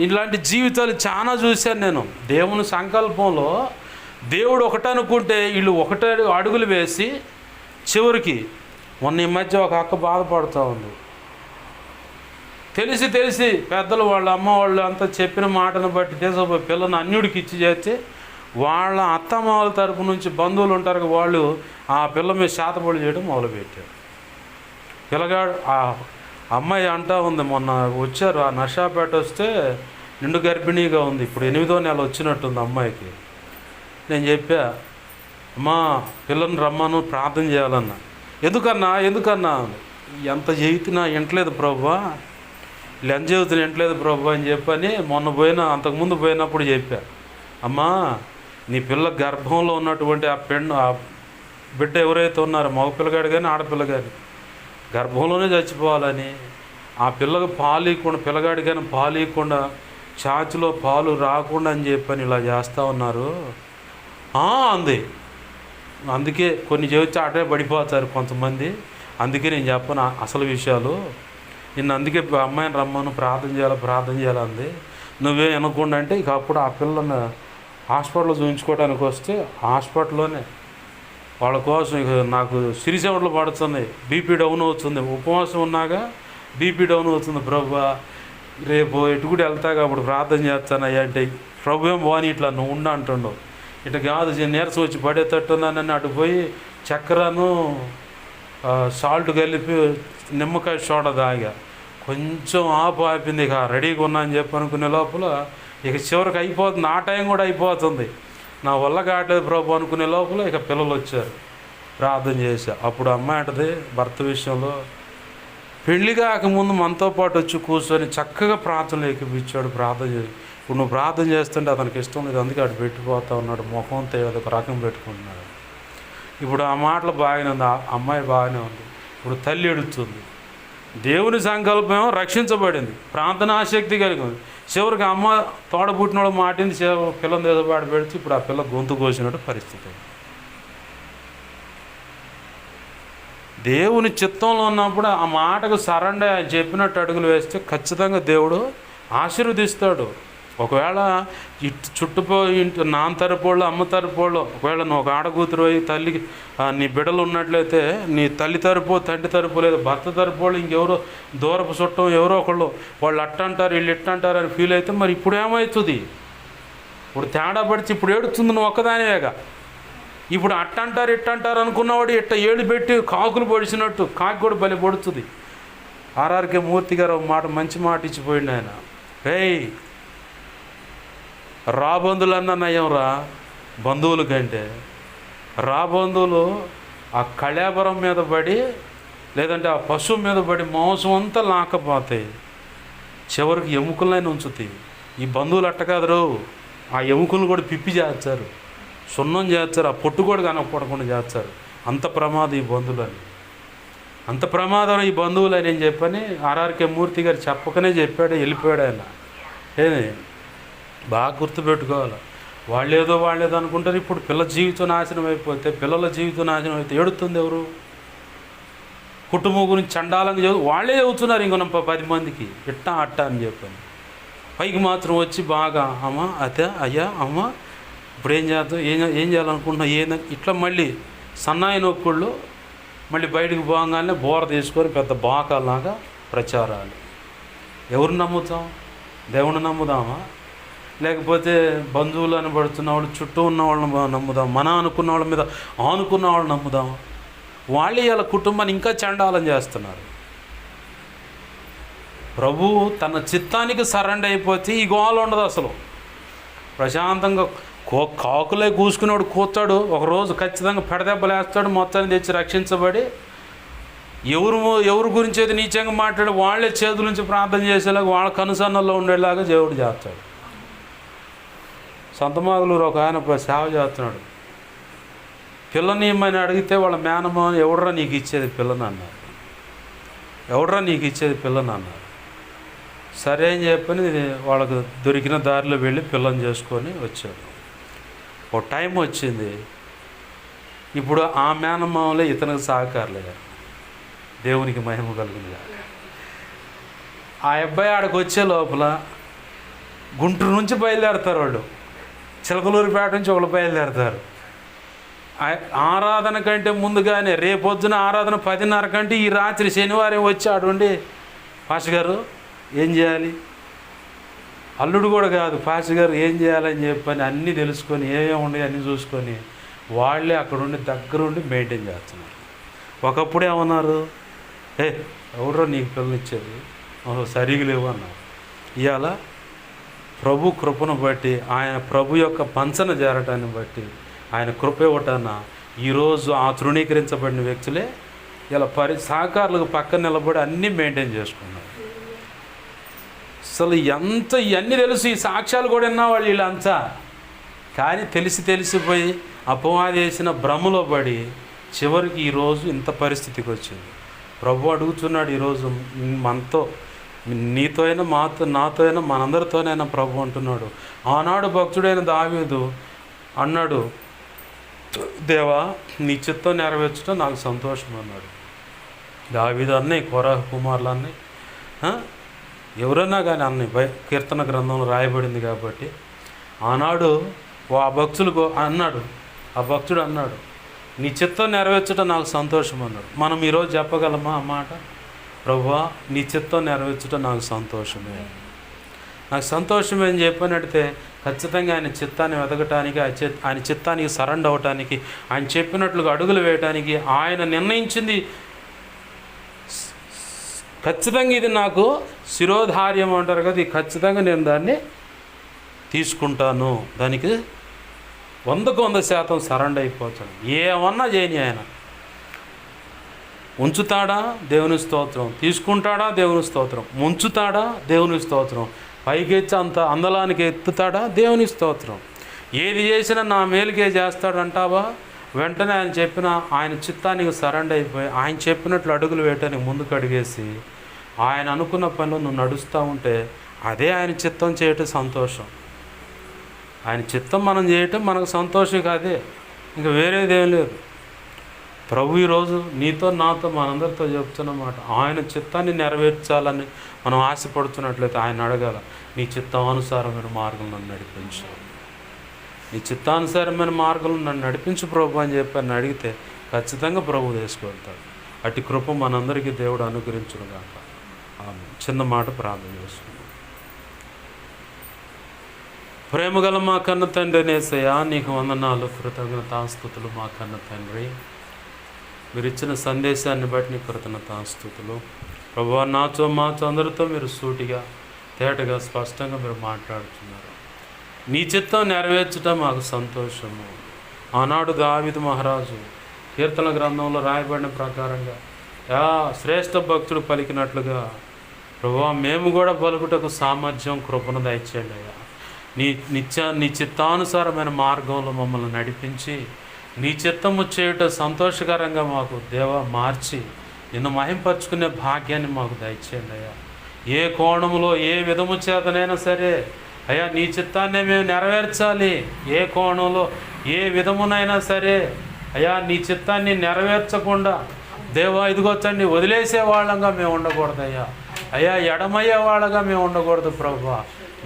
ఇలాంటి జీవితాలు చాలా చూశాను నేను. దేవుని సంకల్పంలో దేవుడు ఒకటనుకుంటే వీళ్ళు ఒకటే అడుగులు వేసి చివరికి మొన్న ఈ మధ్య ఒక అక్క బాధపడుతూ ఉంది. తెలిసి పెద్దలు వాళ్ళ అమ్మ వాళ్ళు అంతా చెప్పిన మాటను బట్టి తీసుకుపోయి పిల్లని అన్యుడికి ఇచ్చి చేస్తే వాళ్ళ అత్తమామల తరపు నుంచి బంధువులు ఉంటారు, వాళ్ళు ఆ పిల్ల మీద శాతపడి చేయడం మొదలుపెట్టారు. పిల్లగాడు ఆ అమ్మాయి అంటా ఉంది, మొన్న వచ్చారు ఆ నర్సాపేట వస్తే నిండు గర్భిణీగా ఉంది, ఇప్పుడు 8వ నెల వచ్చినట్టుంది అమ్మాయికి. నేను చెప్పా, అమ్మా పిల్లని రమ్మను ప్రార్థన చేయాలన్నా. ఎందుకన్నా ఎంత చెబుతున్నా వింటలేదు ప్రభువా, లెంజ చెబుతున్నా వింటలేదు ప్రభు అని చెప్పని మొన్న అంతకుముందు పోయినప్పుడు చెప్పా, అమ్మా నీ పిల్ల గర్భంలో ఉన్నటువంటి ఆ బిడ్డ ఎవరైతే ఉన్నారో మగపిల్లగాడు కానీ ఆడపిల్ల కానీ గర్భంలోనే చచ్చిపోవాలని, ఆ పిల్లకి పాలు ఇవ్వకుండా, పిల్లగాడి కానీ పాలు ఇవ్వకుండా, చాచులో పాలు రాకుండా అని చెప్పని ఇలా చేస్తూ ఉన్నారు అంది. అందుకే కొన్ని చెబితే అటే పడిపోతారు కొంతమంది. అందుకే నేను చెప్పను అసలు విషయాలు. నిన్ను అందుకే అమ్మాయిని రమ్మను ప్రార్థన చేయాలంది. నువ్వే వినకుండా అంటే ఇక అప్పుడు ఆ పిల్లని హాస్పిటల్లో చూపించుకోవడానికి వస్తే హాస్పిటల్లోనే వాళ్ళ కోసం ఇక నాకు సిరిసేవట్లు పడుతుంది, బీపీ డౌన్ అవుతుంది, ఉపవాసం ఉన్నాగా బీపీ డౌన్ అవుతుంది ప్రభువా, రేపు ఎటు కూడా వెళ్తాగా అప్పుడు ప్రార్థన చేస్తానయ్యా అంటే, ప్రభు ఏం పోని ఇట్లా నువ్వు ఉండ అంటుండవు. ఇటు కాదు నీరసం వచ్చి పడేటట్టున్నానని అటు పోయి చక్కెరను సాల్ట్ కలిపి నిమ్మకాయ సోడా తాగా, కొంచెం ఆపింది. ఇక రెడీగా ఉన్నా అని చెప్పి అనుకునే లోపల ఇక చివరికి అయిపోతుంది, ఆ టైం కూడా అయిపోతుంది. నా వల్ల కావట్లేదు ప్రభు అనుకునే లోపల ఇక పిల్లలు వచ్చారు, ప్రార్థన చేశా. అప్పుడు అమ్మాయి అంటది భర్త విషయంలో, పెళ్లి కాకముందు మనతో పాటు వచ్చి కూర్చొని చక్కగా ప్రార్థనలు ఎక్కిపించాడు, ప్రార్థన చేసి. ఇప్పుడు నువ్వు ప్రార్థన చేస్తుంటే అతనికి ఇష్టం లేదు, అందుకే అటు పెట్టిపోతా ఉన్నాడు, ముఖం ఒక రకం పెట్టుకుంటున్నాడు. ఇప్పుడు ఆ మాటలు బాగానే ఉంది, ఆ అమ్మాయి బాగానే ఉంది. ఇప్పుడు తల్లి ఎడుతుంది. దేవుని సంకల్పం రక్షించబడింది, ప్రార్థన ఆసక్తి కలిగింది. చివరికి అమ్మ తోడబుట్టినోడు మాటింది, పిల్లని దేశపాటు పెడితే ఇప్పుడు ఆ పిల్ల గొంతు కోసినట్టు పరిస్థితి. దేవుని చిత్తంలో ఉన్నప్పుడు ఆ మాటకు సరెండర్ ఆయన చెప్పినట్టు అడుగులు వేస్తే ఖచ్చితంగా దేవుడు ఆశీర్వదిస్తాడు. ఒకవేళ ఇటు ఇంటి నాన్న తరపోళ్ళు అమ్మ తరపోళ్ళు, ఒకవేళ నువ్వు ఒక ఆడకూతురు అయ్యి తల్లికి నీ బిడ్డలు ఉన్నట్లయితే నీ తల్లి తరపు తండ్రి తరపు లేదా భర్త తరపోళ్ళు ఇంకెవరో దూరపు చుట్టం ఎవరో ఒకళ్ళు వాళ్ళు అట్టంటారు వీళ్ళు ఇట్టంటారు అని ఫీల్ అయితే మరి ఇప్పుడు ఏమవుతుంది? ఇప్పుడు తేడా పడిచి ఇప్పుడు ఏడుస్తుంది నువ్వు ఒక్కదానివేగా. ఇప్పుడు అట్టంటారు ఇట్టంటారు అనుకున్నవాడు ఇట్ట ఏడు పెట్టి కాకులు పొడిచినట్టు కాకి కూడా బలి పొడుతుంది. ఆర్ఆర్కే మూర్తి గారు ఒక మాట మంచి మాట ఇచ్చిపోయింది ఆయన. రేయ్, రాబంధులన్నా నయం రా బంధువుల కంటే. రాబంధువులు ఆ కళాబరం మీద పడి లేదంటే ఆ పశువు మీద పడి మాంసం అంతా లాకపోతాయి, చివరికి ఎముకలైనా ఉంచుతాయి. ఈ బంధువులు అట్ట కాదురు, ఆ ఎముకలను కూడా పిప్పి చేస్తారు, సున్నం చేస్తారు, ఆ పొట్టు కూడా కనపడకుండా చేస్తారు. అంత ప్రమాదం ఈ బంధువులని, అంత ప్రమాదం ఈ బంధువులని నేను చెప్పని ఆర్ఆర్కే మూర్తి గారు చెప్పకనే చెప్పాడు, వెళ్ళిపోయాడు ఆయన. ఏది బాగా గుర్తుపెట్టుకోవాలి. వాళ్ళేదో అనుకుంటారు. ఇప్పుడు పిల్ల జీవితం నాశనం అయిపోతే, పిల్లల జీవితం నాశనం అయితే ఏడుతుంది ఎవరు? కుటుంబం గురించి చండాలంగా వాళ్ళే చెబుతున్నారు ఇంకొన 10 మందికి ఇట్టా అట్టా అని చెప్పని. పైకి మాత్రం వచ్చి బాగా అమ్మ అతే అయ్యా అమ్మ ఇప్పుడు ఏం చేద్దాం ఏం చేయాలనుకుంటున్నా ఇట్లా మళ్ళీ సన్నాయి నొక్కుళ్ళు మళ్ళీ బయటకు పోగానే బోర తీసుకొని పెద్ద బాకాలాగా ప్రచారాలు. ఎవరిని నమ్ముతాం? దేవుని నమ్ముదామా? లేకపోతే బంధువులు అనబడుతున్న వాళ్ళు చుట్టూ ఉన్న వాళ్ళని నమ్ముదాం? మన అనుకున్న వాళ్ళ మీద ఆనుకున్న వాళ్ళని నమ్ముదాం? వాళ్ళే వాళ్ళ కుటుంబాన్ని ఇంకా చండాలం చేస్తున్నారు. ప్రభు తన చిత్తానికి సరెండర్ అయిపోతే ఈ గోల ఉండదు అసలు. ప్రశాంతంగా కాకులే కూసుకునేవాడు కూర్చాడు, ఒకరోజు ఖచ్చితంగా పెడదెబ్బలేస్తాడు, మొత్తాన్ని తెచ్చి రక్షించబడి ఎవరు గురించి అయితే నీచంగా మాట్లాడి వాళ్ళే చేతుల నుంచి ప్రార్థన చేసేలాగా వాళ్ళ కనుసన్నల్లో ఉండేలాగా దేవుడు చేస్తాడు. సంతమాగులూరు ఒక ఆయన సేవ చేస్తున్నాడు. పిల్లని ఇమ్మని అడిగితే వాళ్ళ మేనమ్మ ఎవడరా నీకు ఇచ్చేది పిల్లని అన్నారు. ఎవడరా నీకు ఇచ్చేది పిల్లని అన్నారు. సరే అని చెప్పని వాళ్ళకు దొరికిన దారిలో వెళ్ళి పిల్లని చేసుకొని వచ్చాడు. ఒక టైం వచ్చింది, ఇప్పుడు ఆ మేనమామలే ఇతనికి సహకారులే. దేవునికి మహిమ కలుగుతుంది. ఆ అబ్బాయి ఆడికి వచ్చే లోపల గుంటూరు నుంచి బయలుదేరుతారు వాళ్ళు, చిలకలూరిపేట నుంచి ఒకళ్ళు బయలుదేరుతారు. ఆరాధన కంటే ముందుగానే రేపొద్దున ఆరాధన 10:30 కంటే ఈ రాత్రి శనివారం వచ్చి ఆడుండి పాస్టర్ గారు ఏం చేయాలి, అల్లుడు కూడా కాదు పాస్టర్ గారు ఏం చేయాలని చెప్పని అన్నీ తెలుసుకొని ఏమేమి ఉన్నాయి అన్నీ చూసుకొని వాళ్ళే అక్కడుండి దగ్గరుండి మెయింటైన్ చేస్తున్నారు. ఒకప్పుడు ఏమన్నారు, ఎవరో నీకు పిల్లలు ఇచ్చేది సరిగా లేవు అన్నారు. ఇవాళ ప్రభు కృపను బట్టి, ఆయన ప్రభు యొక్క పంచన చేరటాన్ని బట్టి, ఆయన కృప ఇవ్వటాన ఈరోజు ఆ తృణీకరించబడిన వ్యక్తులే ఇలా సహకారులకు పక్కన నిలబడి అన్నీ మెయింటైన్ చేసుకున్నారు. అసలు ఎంత ఇవన్నీ తెలుసు, ఈ సాక్ష్యాలు కూడా విన్నవాళ్ళు వీళ్ళంతా. కానీ తెలిసిపోయి అపవాది వేసిన భ్రమలో పడి చివరికి ఈరోజు ఇంత పరిస్థితికి వచ్చింది. ప్రభు అడుగుతున్నాడు ఈరోజు మనతో, నీతో అయినా నాతో అయినా మనందరితోనైనా ప్రభు అంటున్నాడు. ఆనాడు భక్తుడైన దావీదు అన్నాడు, దేవా నీ చిత్తం నెరవేర్చడం నాకు సంతోషం అన్నాడు. దావీదు అన్నయ్య కోరహ కుమారులు అన్నయ్య ఎవరన్నా కానీ అన్నయ్య కీర్తన గ్రంథంలో రాయబడింది కాబట్టి ఆనాడు ఆ భక్తులకు అన్నాడు, ఆ భక్తుడు అన్నాడు నీ చిత్తం నెరవేర్చడం నాకు సంతోషం అన్నాడు. మనం ఈరోజు చెప్పగలమా ఆ మాట? ప్రభువా నీ చిత్తం నెరవేర్చడం నాకు సంతోషమే, నాకు సంతోషమే అని చెప్పినట్టే ఖచ్చితంగా ఆయన చిత్తాన్ని వెతకటానికి, ఆయన చిత్తానికి సరెండర్ అవ్వటానికి, ఆయన చెప్పినట్లుగా అడుగులు వేయటానికి, ఆయన నిర్ణయించింది ఖచ్చితంగా ఇది నాకు శిరోధార్యం అంటారు కదా, ఇది ఖచ్చితంగా నేను దాన్ని తీసుకుంటాను, దానికి 100% సరెండర్ అయిపోతాను. ఏమన్నా చేయని ఆయన ఉంచుతాడా దేవుని స్తోత్రం, తీసుకుంటాడా దేవుని స్తోత్రం, ముంచుతాడా దేవుని స్తోత్రం, పైకెచ్చి అంత అందలానికి ఎత్తుతాడా దేవుని స్తోత్రం. ఏది చేసినా నా మేలుకే చేస్తాడంటావా? వెంటనే ఆయన చెప్పిన ఆయన చిత్తానికి సరెండర్ అయిపోయి ఆయన చెప్పినట్లు అడుగులు వేయటానికి ముందుకు అడిగేసి ఆయన అనుకున్న పనిలో నువ్వు నడుస్తూ ఉంటే అదే ఆయన చిత్తం చేయటం సంతోషం. ఆయన చిత్తం మనం చేయటం మనకు సంతోషం కాదే, ఇంకా వేరేదేం లేదు. ప్రభు ఈరోజు నీతో నాతో మనందరితో చెప్తున్నమాట, ఆయన చిత్తాన్ని నెరవేర్చాలని మనం ఆశపడుతున్నట్లయితే ఆయన అడగాల, నీ చిత్తానుసారమైన మార్గం నన్ను నడిపించు, నీ చిత్తానుసారమైన మార్గంలో నన్ను నడిపించు ప్రభు అని చెప్పి అడిగితే ఖచ్చితంగా ప్రభు తీసుకువెళ్తాడు. అట్టి కృప మనందరికీ దేవుడు అనుగ్రహించును గాక. ఆమేన్. చిన్న మాట ప్రార్థన చేసుకుందాం. ప్రేమగల మా కన్న తండ్రి యేసయ్యా, నీకు వందనాలు, కృతజ్ఞతాస్తుతులు. మా కన్న తండ్రి, మీరు ఇచ్చిన సందేశాన్ని బట్టి నీ కృతజ్ఞతాస్తుతులు. ప్రభువా, నాతో మాతో అందరితో మీరు సూటిగా తేటగా స్పష్టంగా మీరు మాట్లాడుతున్నారు. నీ చిత్తం నెరవేర్చడం మాకు సంతోషము. ఆనాడు దావీదు మహారాజు కీర్తన గ్రంథంలో రాయబడిన ప్రకారంగా శ్రేష్ఠ భక్తుడు పలికినట్లుగా ప్రభువా, మేము కూడా పలుకుటకు సామర్థ్యం కృపను దయచేయండి అయ్యా. నీ చిత్తానుసారమైన మార్గంలో మమ్మల్ని నడిపించి నీ చిత్తము చేయుట సంతోషకరంగా మాకు దేవా మార్చి నిన్ను మహింపరచుకునే భాగ్యాన్ని మాకు దయచేయండి అయ్యా. ఏ కోణంలో ఏ విధము చేతనైనా సరే అయ్యా నీ చిత్తాన్ని మేము నెరవేర్చాలి. ఏ కోణంలో ఏ విధమునైనా సరే అయ్యా నీ చిత్తాన్ని నెరవేర్చకుండా దేవా ఇదిగో తండ్రి వదిలేసే వాళ్ళంగా మేము ఉండకూడదు అయ్యా. అయ్యా ఎడమయ్యే వాళ్ళగా మేము ఉండకూడదు ప్రభువా.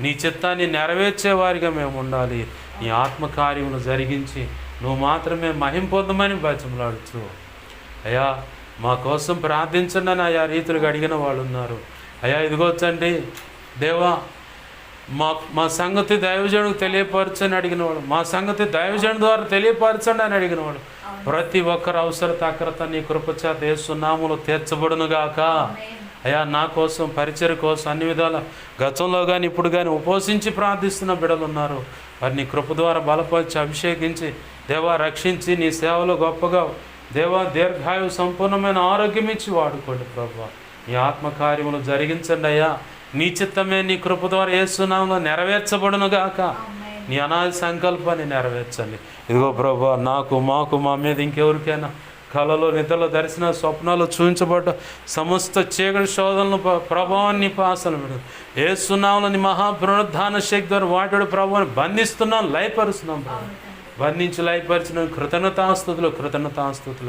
నీ చిత్తాన్ని నెరవేర్చే వారిగా మేము ఉండాలి. నీ ఆత్మకార్యమును జరిగించి నువ్వు మాత్రమే మహిమ పొందమని బతిమలాడుతూ అయ్యా మా కోసం ప్రార్థించండి అని ఆయా రీతులుగా అడిగిన వాళ్ళు ఉన్నారు. అయ్యా ఇదిగో తండ్రి దేవా, మా సంగతి దైవజనుడికి తెలియపరచని అడిగిన వాడు, మా సంగతి దైవజనుడి ద్వారా తెలియపరచండి అని అడిగిన వాడు, ప్రతి ఒక్కరు అవసరత అక్రత నీ కృపచేత యేసు నామములో తీర్చబడునుగాక. అయ్యా నా కోసం పరిచర్య కోసం అన్ని విధాల గతంలో కానీ ఇప్పుడు కానీ ఉపవసించి ప్రార్థిస్తున్న బిడ్డలు ఉన్నారు. వారిని కృప ద్వారా బలపరిచి అభిషేకించి దేవా రక్షించి నీ సేవలో గొప్పగా దేవా దీర్ఘాయు సంపూర్ణమైన ఆరోగ్యం ఇచ్చి వాడుకోండి ప్రభువా. నీ ఆత్మకార్యములు జరిగించండి అయ్యా. నీ చిత్తమే నీ కృప ద్వారా యేసు నామములో నెరవేర్చబడునుగాక. నీ అనాది సంకల్పాన్ని నెరవేర్చండి. ఇదిగో ప్రభువా, నాకు మాకు మా మీద ఇంకెవరికైనా కళలో నిద్రలో దర్శన స్వప్నాలు చూపించబడ్డ సమస్త చీకటి శోధనలు ప్రభావాన్ని పాసలు యేసు నామములో నీ మహాపునరుద్ధాన శక్తి ద్వారా వాటి ప్రభావాన్ని బంధిస్తున్నాం, లయపరుస్తున్నాం. బంధించి లయపరిచిన కృతజ్ఞతాస్తుతులు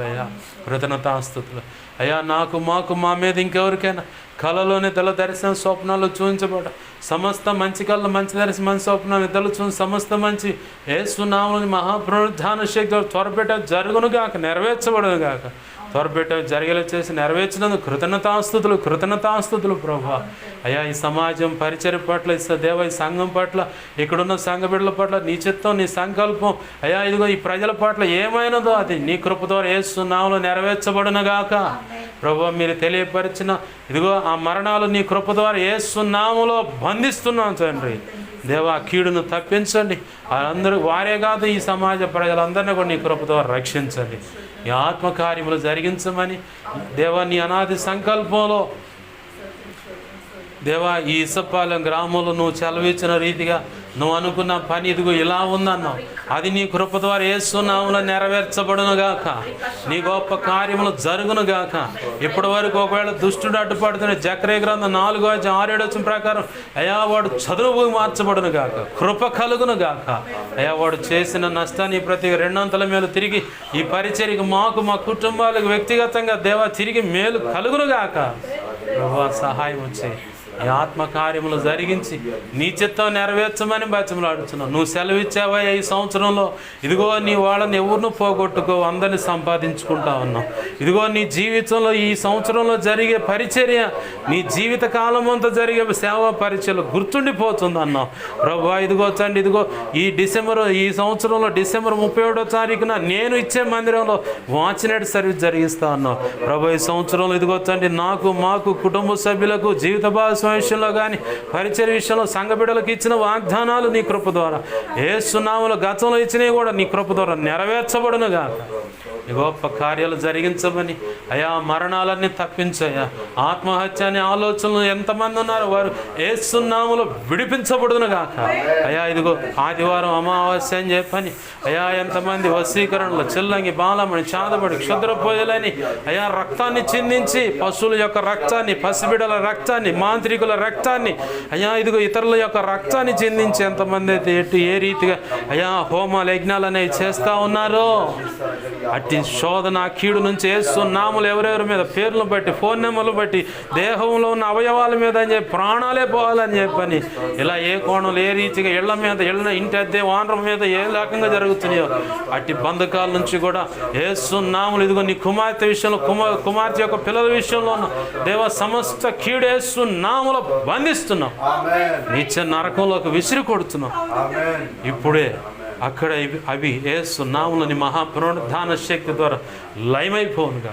అయ్యా, కృతజ్ఞతాస్తుతులు అయ్యా. నాకు మాకు మా మీద ఇంకెవరికైనా కళలోని తెల్ల దర్శనం స్వప్నాలు చూపించబడ సమస్త మంచి కళ్ళ మంచి దర్శనం మంచి స్వప్నాలు నిద్రలు చూసి సమస్త మంచి యేసు నామములో మహాపునరుద్ధాన శక్తి త్వరపెట్ట జరుగునుగాక, నెరవేర్చబడునుగాక. త్వరపెట్ట జరిగేలా చేసి నెరవేర్చినందుకు కృతజ్ఞతాస్తుతులు ప్రభువా. అయ్యా ఈ సమాజం పరిచర్య పట్ల దేవ ఈ సంఘం పట్ల ఇక్కడున్న సంఘ బిడ్డల పట్ల నీ చిత్తం నీ సంకల్పం అయ్యా ఇదిగో ఈ ప్రజల పట్ల ఏమైనదో అది నీ కృప ద్వారా యేసు నామములో నెరవేర్చబడునుగాక. ప్రభువా, మీరు తెలియపరిచిన ఇదిగో ఆ మరణాలు నీ కృప ద్వారా యేసు నామములో బంధిస్తున్నాం తండ్రి. దేవా కీడును తప్పించండి. అందరూ వారే కాదు ఈ సమాజ ప్రజలందరినీ కూడా నీ కృప ద్వారా రక్షించండి. నీ ఆత్మకార్యములు జరిగించమని దేవా నీ అనాది సంకల్పంలో దేవా ఈ ఇసపాలెం గ్రామంలో నువ్వు సెలవిచ్చిన రీతిగా నువ్వు అనుకున్న పని ఇదిగో ఇలా ఉందన్నావు. అది నీ కృప ద్వారా యేసు నామములో నెరవేర్చబడునుగాక. నీ గొప్ప కార్యములు జరుగునుగాక. ఇప్పటి వరకు ఒకవేళ దుష్టుడు అడ్డుపడుతున్న జకర్యా గ్రంథం 4:6-7 ప్రకారం అయ్యా వాడు చదువు మార్చబడునుగాక, కృప కలుగునుగాక. అయ్యా వాడు చేసిన నష్టాన్ని ప్రతి 200 మేలు తిరిగి ఈ పరిచర్యకు మాకు మా కుటుంబాలకు వ్యక్తిగతంగా దేవా తిరిగి మేలు కలుగునుగాక. ప్రభువా సహాయం వచ్చి ఈ ఆత్మకార్యములు జరిగించి నీ చిత్తం నెరవేర్చమని బతిమలాడుతున్నావు. నువ్వు సెలవిచ్చావా ఈ సంవత్సరంలో ఇదిగో నీ వాళ్ళని ఎవరిని పోగొట్టుకో అందరిని సంపాదించుకుంటా ఉన్నావు. ఇదిగో నీ జీవితంలో ఈ సంవత్సరంలో జరిగే పరిచర్య నీ జీవిత కాలం అంతా జరిగే సేవా పరిచర్యలు గుర్తుండిపోతుంది అన్నావు ప్రభువా. ఇదిగో తండ్రి ఇదిగో ఈ సంవత్సరంలో డిసెంబర్ 31వ తారీఖున నేను ఇచ్చే మందిరంలో వాచ్నైట్ సర్వీస్ జరిగిస్తా అన్నావు ప్రభు. ఈ సంవత్సరంలో ఇదిగో తండ్రి నాకు మాకు కుటుంబ సభ్యులకు జీవిత భాగస్వామి విషయంలో కానీ పరిచర్య విషయంలో సంఘ బిడ్డలకు ఇచ్చిన వాగ్దానాలు నీ కృప ద్వారా యేసు నామములో గతంలో ఇచ్చినవి కూడా నీ కృప ద్వారా నెరవేర్చబడునుగాక. ఈ గొప్ప కార్యాలు జరిగించమని అయా మరణాలన్నీ తప్పించయ్యా. ఆత్మహత్య అనే ఆలోచనలు ఎంతమంది ఉన్నారు వారు యేసు నామములో విడిపించబడునుగాక. అయా ఇదిగో ఆదివారం అమావాస్య అని చెప్పని అయా ఎంతమంది వశీకరణలు చిల్లంగి బాలమని చాదబడి క్షుద్ర పూజలని అయా రక్తాన్ని చిందించి పశువుల యొక్క రక్తాన్ని పసిబిడల రక్తాన్ని మాంత్రికుల రక్తాన్ని అయా ఇదిగో ఇతరుల యొక్క రక్తాన్ని చిందించి ఎంతమంది అయితే ఏ రీతిగా అయా హోమాలు యజ్ఞాలు అనేవి చేస్తూ ఉన్నారో అట్టి శోధన కీడు నుంచి యేసు నామములు ఎవరెవరి మీద పేర్లను బట్టి ఫోన్ నెంబర్లు బట్టి దేహంలో ఉన్న అవయవాల మీద అని చెప్పి ప్రాణాలే పోవాలని చెప్పని ఇలా ఏ కోణంలో ఏ రీతిగా ఇళ్ల మీద ఇంటి అద్దె వానరం మీద ఏ రకంగా జరుగుతున్నాయో అట్టి బంధకాల నుంచి కూడా యేసు నామములు ఇదిగో నీ కుమార్తె విషయంలో కుమార్తె యొక్క పిల్లల విషయంలో ఉన్న దేవ సమస్త కీడు యేసు నామములో బంధిస్తున్నాం, నిత్య నరకంలోకి విసిరి కొడుతున్నాం. ఇప్పుడే అక్కడ అవి యేసు నామములోని మహాపునరుద్ధాన శక్తి ద్వారా లయమైపోనుగా.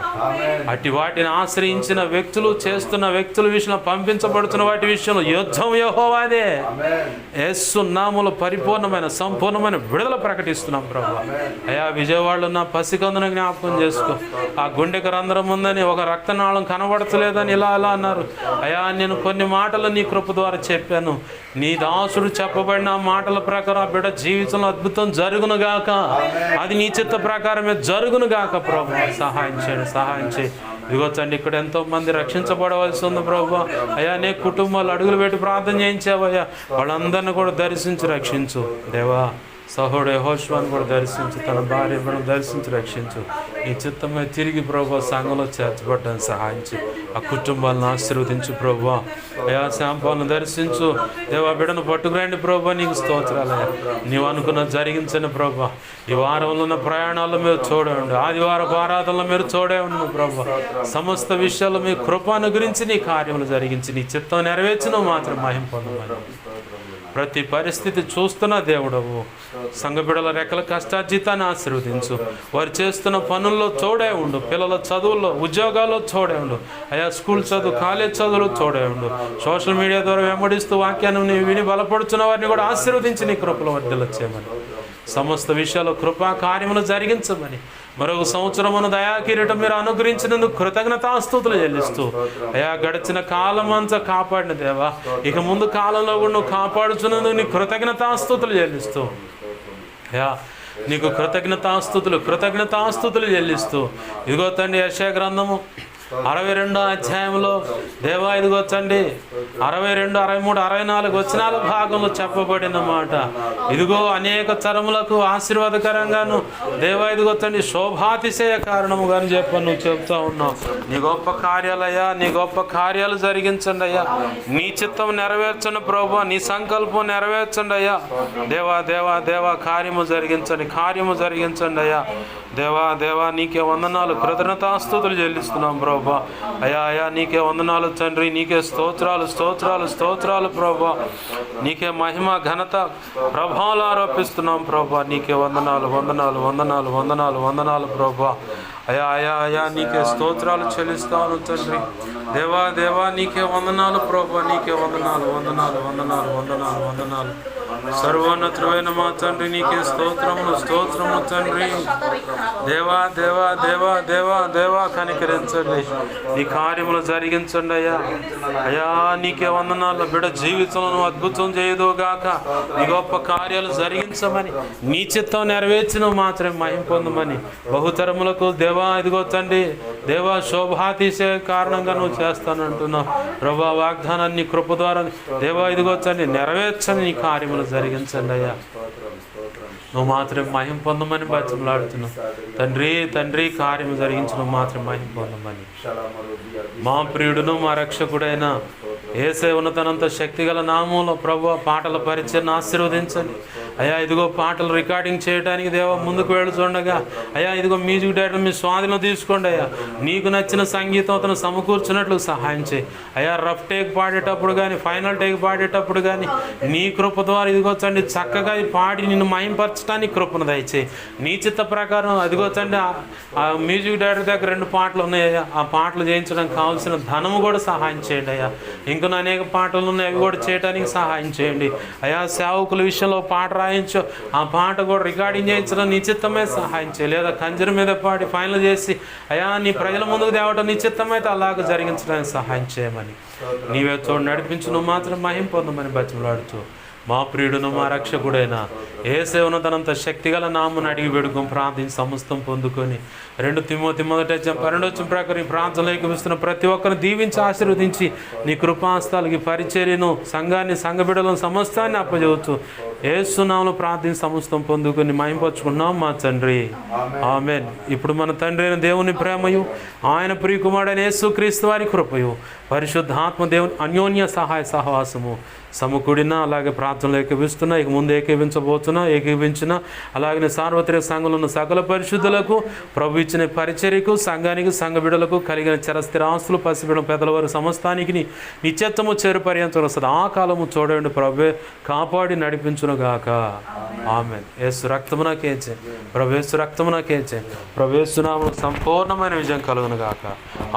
అట్టి వాటిని ఆశ్రయించిన వ్యక్తులు చేస్తున్న వ్యక్తుల విషయంలో పంపించబడుతున్న వాటి విషయంలో యుద్ధం యెహోవాదే. యేసు నామములో పరిపూర్ణమైన సంపూర్ణమైన విడుదల ప్రకటిస్తున్నాం ప్రభువా. అయ్యా విజయవాడలో నా పసికందును జ్ఞాపకం చేసుకో. ఆ గుండెకి రంధ్రం ఉందని ఒక రక్తనాళం కనబడతలేదని ఇలా అన్నారు. అయ్యా నేను కొన్ని మాటలు నీ కృప ద్వారా చెప్పాను. నీ దాసుడు చెప్పబడిన మాటల ప్రకారం ఆ బిడ్డ జీవితంలో అద్భుతం జరుగునుగాక, అది నీ చిత్త ప్రకారమే జరుగునుగాక. ప్రభు సహాయం చేయి. ఇదిగో తండ్రి ఇక్కడ ఎంతో మంది రక్షించబడవలసి ఉంది ప్రభు. అయ్యా నీ కుటుంబాలు అడుగులు పెట్టి ప్రార్థన చేయించావయ్యా, వాళ్ళందరినీ కూడా దర్శించి రక్షించు దేవా. సహోడు యెహోషువను కూడా దర్శించు, తన భార్యను దర్శించి రక్షించు. నీ చిత్తమే తిరిగి ప్రభు సంఘంలో చేర్చబడ్డానికి సహాయం చేయి. ఆ కుటుంబాలను ఆశీర్వదించు ప్రభు. అయా శాంపాలను దర్శించు దేవా. బిడ్డను పట్టుకురండి ప్రభు, నీకు స్తోత్రాలయ్యా. నీవు అనుకున్న జరిగించండి ప్రభు. ఈ వారంలో ఉన్న ప్రయాణాల్లో మీరు చూడండి, ఆదివారపు ఆరాధనలో మీరు చూడే ఉండు ప్రభు. సమస్త విషయాల్లో మీ కృపను గురించి నీ కార్యములు జరిగించి నీ చిత్తం నెరవేర్చిన మాత్రం మహిమ పొందమని ప్రతి పరిస్థితి చూస్తున్న దేవుడవు. సంఘ బిడ్డల రెక్కల కష్టార్జితాన్ని ఆశీర్వదించు. వారు చేస్తున్న పనుల్లో తోడే ఉండు, పిల్లల చదువుల్లో ఉద్యోగాల్లో తోడే ఉండు. అయా స్కూల్ చదువు కాలేజ్ చదువులు తోడే ఉండు. సోషల్ మీడియా ద్వారా వెంబడిస్తూ వాక్యాన్ని విని బలపడుతున్న వారిని కూడా ఆశీర్వదించి నీ కృపలో వర్ధిల్లచేయమని, సమస్త విషయాల్లో కృపా కార్యములు జరిగించమని, మరొక సంవత్సరమును దయాకిరీటం మీరు అనుగ్రహించినందుకు కృతజ్ఞతాస్తుతులు చెల్లిస్తూ అయా గడిచిన కాలం అంతా కాపాడిన దేవా, ఇక ముందు కాలంలో కూడా నువ్వు కాపాడుచున్నందుకు నీ కృతజ్ఞతాస్తుతులు చెల్లిస్తూ అయా నీకు కృతజ్ఞతాస్తుతులు చెల్లిస్తూ ఇదిగో తండ్రి యెషయా గ్రంథము 62వ అధ్యాయంలో దేవా ఇదిగో తండ్రి 62, 63, 64 వచనాల భాగంలో చెప్పబడిన మాట ఇదిగో అనేక తరములకు ఆశీర్వాదకరంగాను దేవా ఇదిగో తండ్రి శోభాతిశయ కారణముగా అని చెప్పి నువ్వు చెప్తా ఉన్నావు. నీ గొప్ప కార్యాలయ్యా, నీ గొప్ప కార్యాలు జరిగించండి అయ్యా. నీ చిత్తం నెరవేర్చండి ప్రభు, నీ సంకల్పం నెరవేర్చండి అయ్యా. దేవా దేవా దేవా కార్యము జరిగించండి అయ్యా. దేవా నీకే వందనాలు, కృతజ్ఞతాస్తుతులు చెల్లిస్తున్నాం ప్రభు. అయా నీకే వందనాలు తండ్రి, నీకే స్తోత్రాలు ప్రభు. నీకే మహిమ ఘనత ప్రభావాలు ఆరోపిస్తున్నాం ప్రభు. నీకే వందనాలు ప్రభు. అయా నీకే స్తోత్రాలు చెల్లిస్తాను తండ్రి. దేవా నీకే వందనాలు ప్రభు, నీకే వందనాలు. సర్వోన్నతుడైన మా తండ్రి నీకే స్తోత్రము తండ్రి. దేవా కనికరించండి, నీ కార్యములు జరిగించండి అయ్యా. నీకే వందనాలు. బిడ్డ జీవితంలో అద్భుతం చేయదుగాక, నీ గొప్ప కార్యాలు జరిగించమని, నీ చిత్తం నెరవేర్చిన మాత్రమే మహిమ పొందమని బహుతరములకు దేవా ఇదిగో తండ్రి దేవా శోభాతిశయ కారణంగా నువ్వు చేస్తానంటున్నావు ప్రభా. వాగ్దానాన్ని కృప ద్వారా దేవా ఇదిగో తండ్రి నెరవేర్చని నీ కార్యములు జరిగించండి అయ్యా. నువ్వు మాత్రమే మహిమ పొందమని బతిమలాడుతున్నావు తండ్రి. కార్యము జరిగించడం మాత్రం మహిమ పొందమని మా ప్రియుడును మా రక్షకుడైన యేసే ఉన్నతనంత శక్తిగల నామంలో ప్రభు పాటల పరిచయను ఆశీర్వదించండి అయ్యా. ఇదిగో పాటలు రికార్డింగ్ చేయడానికి దేవా ముందుకు వెళుతుండగా అయ్యా ఇదిగో మ్యూజిక్ డైరెక్టర్ మీ స్వాధీనం తీసుకోండి అయ్యా. నీకు నచ్చిన సంగీతం అతను సమకూర్చున్నట్లు సహాయం చేయి అయ్యా. రఫ్ టేక్ పాడేటప్పుడు కానీ ఫైనల్ టేక్ పాడేటప్పుడు కానీ నీ కృప ద్వారా ఇదిగో తండ్రి చక్కగా పాడి నిన్ను మహింపరచడానికి కృపను దయచేయి. నీ చిత్త ప్రకారం అదిగో తండ్రి ఆ మ్యూజిక్ డైరెక్టర్ దగ్గర 2 పాటలు ఉన్నాయి. ఆ పాటలు చేయించడానికి కావాల్సిన ధనము కూడా సహాయం చేయండి అయ్యా. ఇంకా అనేక పాటలు ఉన్నాయి, అవి కూడా చేయడానికి సహాయం చేయండి అయ్యా. సేవకుల విషయంలో పాట రాయించు, ఆ పాట కూడా రికార్డింగ్ చేయించడం నిశ్చిత్తమే సహాయం చేయి. లేదా కంజర మీద పాడి ఫైనల్ చేసి అయ్యా నీ ప్రజల ముందుకు తేవటం నిశ్చిత్తమైతే అలాగ జరిగించడానికి సహాయం చేయమని నీవే తోడు నడిపించు. నువ్వు మాత్రం మహిమ పొందమని బతిమలాడుతూ మా ప్రియుడును మా రక్షకుడైన యేసే ఉన్నతనంత శక్తిగల నామమును అడిగి వేడుకొని ప్రార్థించి సమస్తం పొందుకొని 2 తిమోతి 1:12 ప్రకారం ఈ ప్రాంతంలో ఏకమిస్తున్న ప్రతి ఒక్కరిని దీవించి ఆశీర్వదించి నీ కృపాస్తాలకి పరిచర్యను సంఘాన్ని సంఘ బిడ్డలను సమస్తాన్ని అప్పచెబుతూ యేసు నామములో ప్రార్థించి సమస్తం పొందుకొని మహిమపరచుకున్నాం మా తండ్రి. ఆమేన్. ఇప్పుడు మన తండ్రి అయిన దేవుని ప్రేమయు, ఆయన ప్రియకుమారుడైన యేసుక్రీస్తు వారి కృపయు, పరిశుద్ధాత్మ దేవుని అన్యోన్య సహాయ సహవాసము సమకూడిన, అలాగే ప్రార్థనలు ఏకీవిస్తున్నా, ఇక ముందు ఏకీవించిన, అలాగే సార్వత్రిక సంఘంలో ఉన్న సకల పరిశుద్ధులకు, ప్రభు ఇచ్చిన పరిచర్యకు, సంఘానికి, సంఘ బిడ్డలకు కలిగిన చరస్థిరాస్తులు, పసిబిడ్డ పెద్దల వారి సమస్తానికి నిత్యత్వము చేరు పర్యంతం సదాకాలము చూడండి ప్రభువే కాపాడి నడిపించునుగాక. ఆమేన్. యేసు రక్తమున కేచే, ప్రభు యేసు రక్తమున కేచే, ప్రభు యేసు నామమున సంపూర్ణమైన విజయం కలుగునుగాక.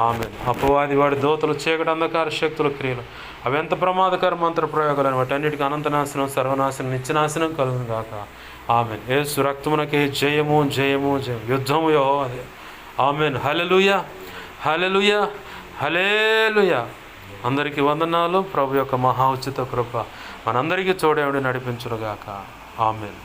ఆమేన్. అపవాది వాడి దోతలు, చీకటి, అంధకార శక్తుల క్రియలు, అవి ఎంత ప్రమాదకర మంత్ర ప్రయోగాలు వాటి అన్నిటికీ అనంతనాశనం, సర్వనాశనం, నిత్యనాశనం కలుగును గాక. ఆమెన్. యేసు రక్తమునకే జయము జయము జయం. యుద్ధము యెహోవాదే. ఆమెన్. హల్లెలూయా, హల్లెలూయా, హల్లెలూయా. అందరికీ వందనాలు. ప్రభు యొక్క మహా ఉచిత కృప మనందరికీ తోడేవుడి నడిపించునుగాక. ఆమెన్.